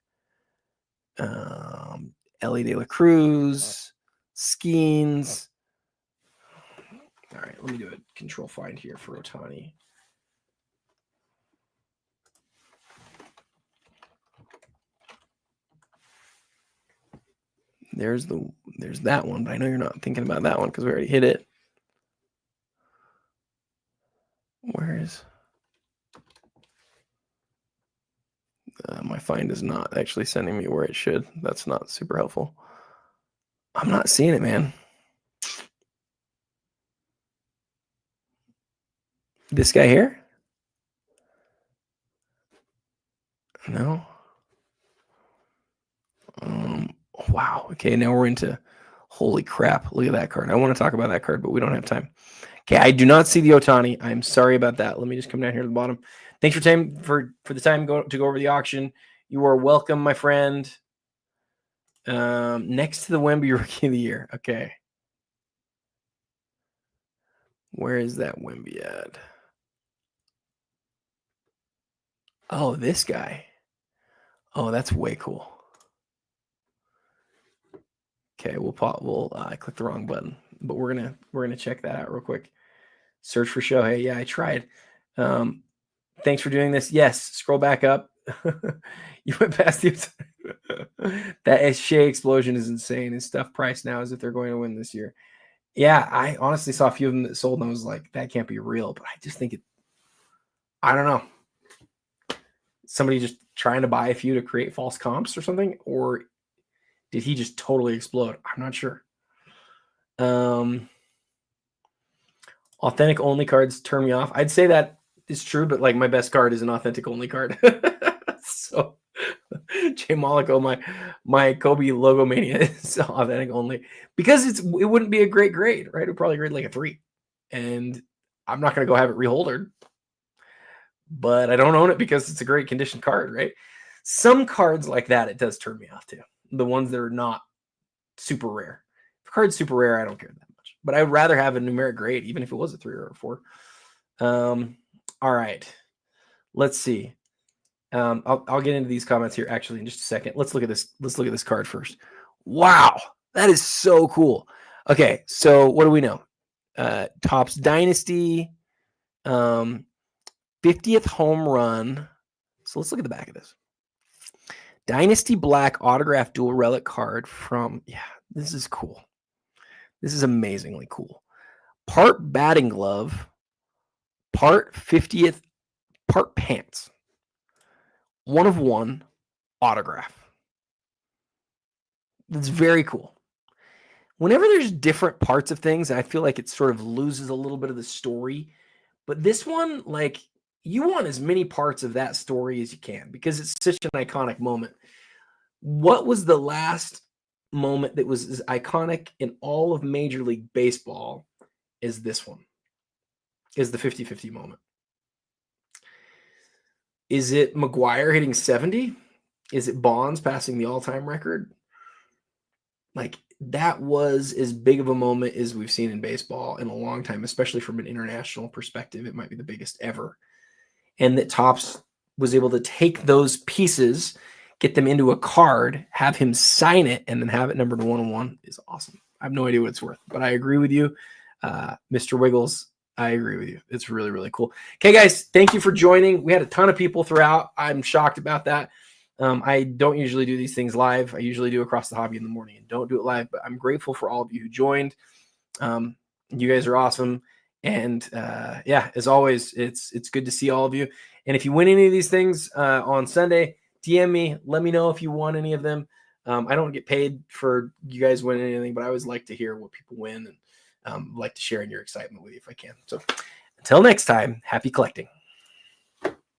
Ellie De La Cruz, Skeens. All right, let me do a control find here for Ohtani. There's that one, but I know you're not thinking about that one because we already hit it. Where is my find is not actually sending me where it should. That's not super helpful. I'm not seeing it, man. This guy here? No. Wow. Okay, now we're into holy crap. Look at that card. I want to talk about that card, but we don't have time. Okay, I do not see the Ohtani. I'm sorry about that. Let me just come down here to the bottom. Thanks for the time to go over the auction. You are welcome, my friend. Next to the Wemby Rookie of the Year. Okay. Where is that Wemby at? Oh, this guy. Oh, that's way cool. Okay, we'll click the wrong button, but we're gonna check that out real quick. Search for Shohei. Yeah, I tried. Thanks for doing this. Yes, scroll back up. You went past the that Shea explosion is insane. His stuff price now as if they're going to win this year. Yeah, I honestly saw a few of them that sold and I was like, that can't be real. But I just think I don't know. Somebody just trying to buy a few to create false comps or something, or did he just totally explode? I'm not sure. Authentic only cards turn me off. I'd say that is true, but like my best card is an authentic only card. So Jambalaya, my Kobe logo mania is authentic only because it wouldn't be a great grade, right? It would probably grade like a 3. And I'm not going to go have it reholdered. But I don't own it because it's a great condition card, right? Some cards like that, it does turn me off too. The ones that are not super rare. If a card's super rare, I don't care that much. But I would rather have a numeric grade, even if it was a 3 or a 4. All right. Let's see. I'll get into these comments here actually in just a second. Let's look at this. Let's look at this card first. Wow, that is so cool. Okay, so what do we know? Topps Dynasty, 50th home run. So let's look at the back of this. Dynasty Black autograph dual relic card from, this is cool. This is amazingly cool. Part batting glove, part 50th, part pants. 1 of 1 autograph. It's very cool. Whenever there's different parts of things, I feel like it sort of loses a little bit of the story. But this one, like, you want as many parts of that story as you can because it's such an iconic moment. What was the last moment that was as iconic in all of Major League Baseball as this one? Is the 50-50 moment. Is it McGuire hitting 70? Is it Bonds passing the all-time record? Like, that was as big of a moment as we've seen in baseball in a long time, especially from an international perspective. It might be the biggest ever. And that Topps was able to take those pieces, get them into a card, have him sign it, and then have it numbered 1-1 is awesome. I have no idea what it's worth, but I agree with you. Mr. Wiggles, I agree with you. It's really, really cool. Okay, guys, thank you for joining. We had a ton of people throughout. I'm shocked about that. I don't usually do these things live. I usually do Across the Hobby in the morning and don't do it live, but I'm grateful for all of you who joined. You guys are awesome. And as always, it's good to see all of you. And if you win any of these things on Sunday, DM me. Let me know if you won any of them. I don't get paid for you guys winning anything, but I always like to hear what people win and like to share in your excitement with you if I can. So until next time, happy collecting.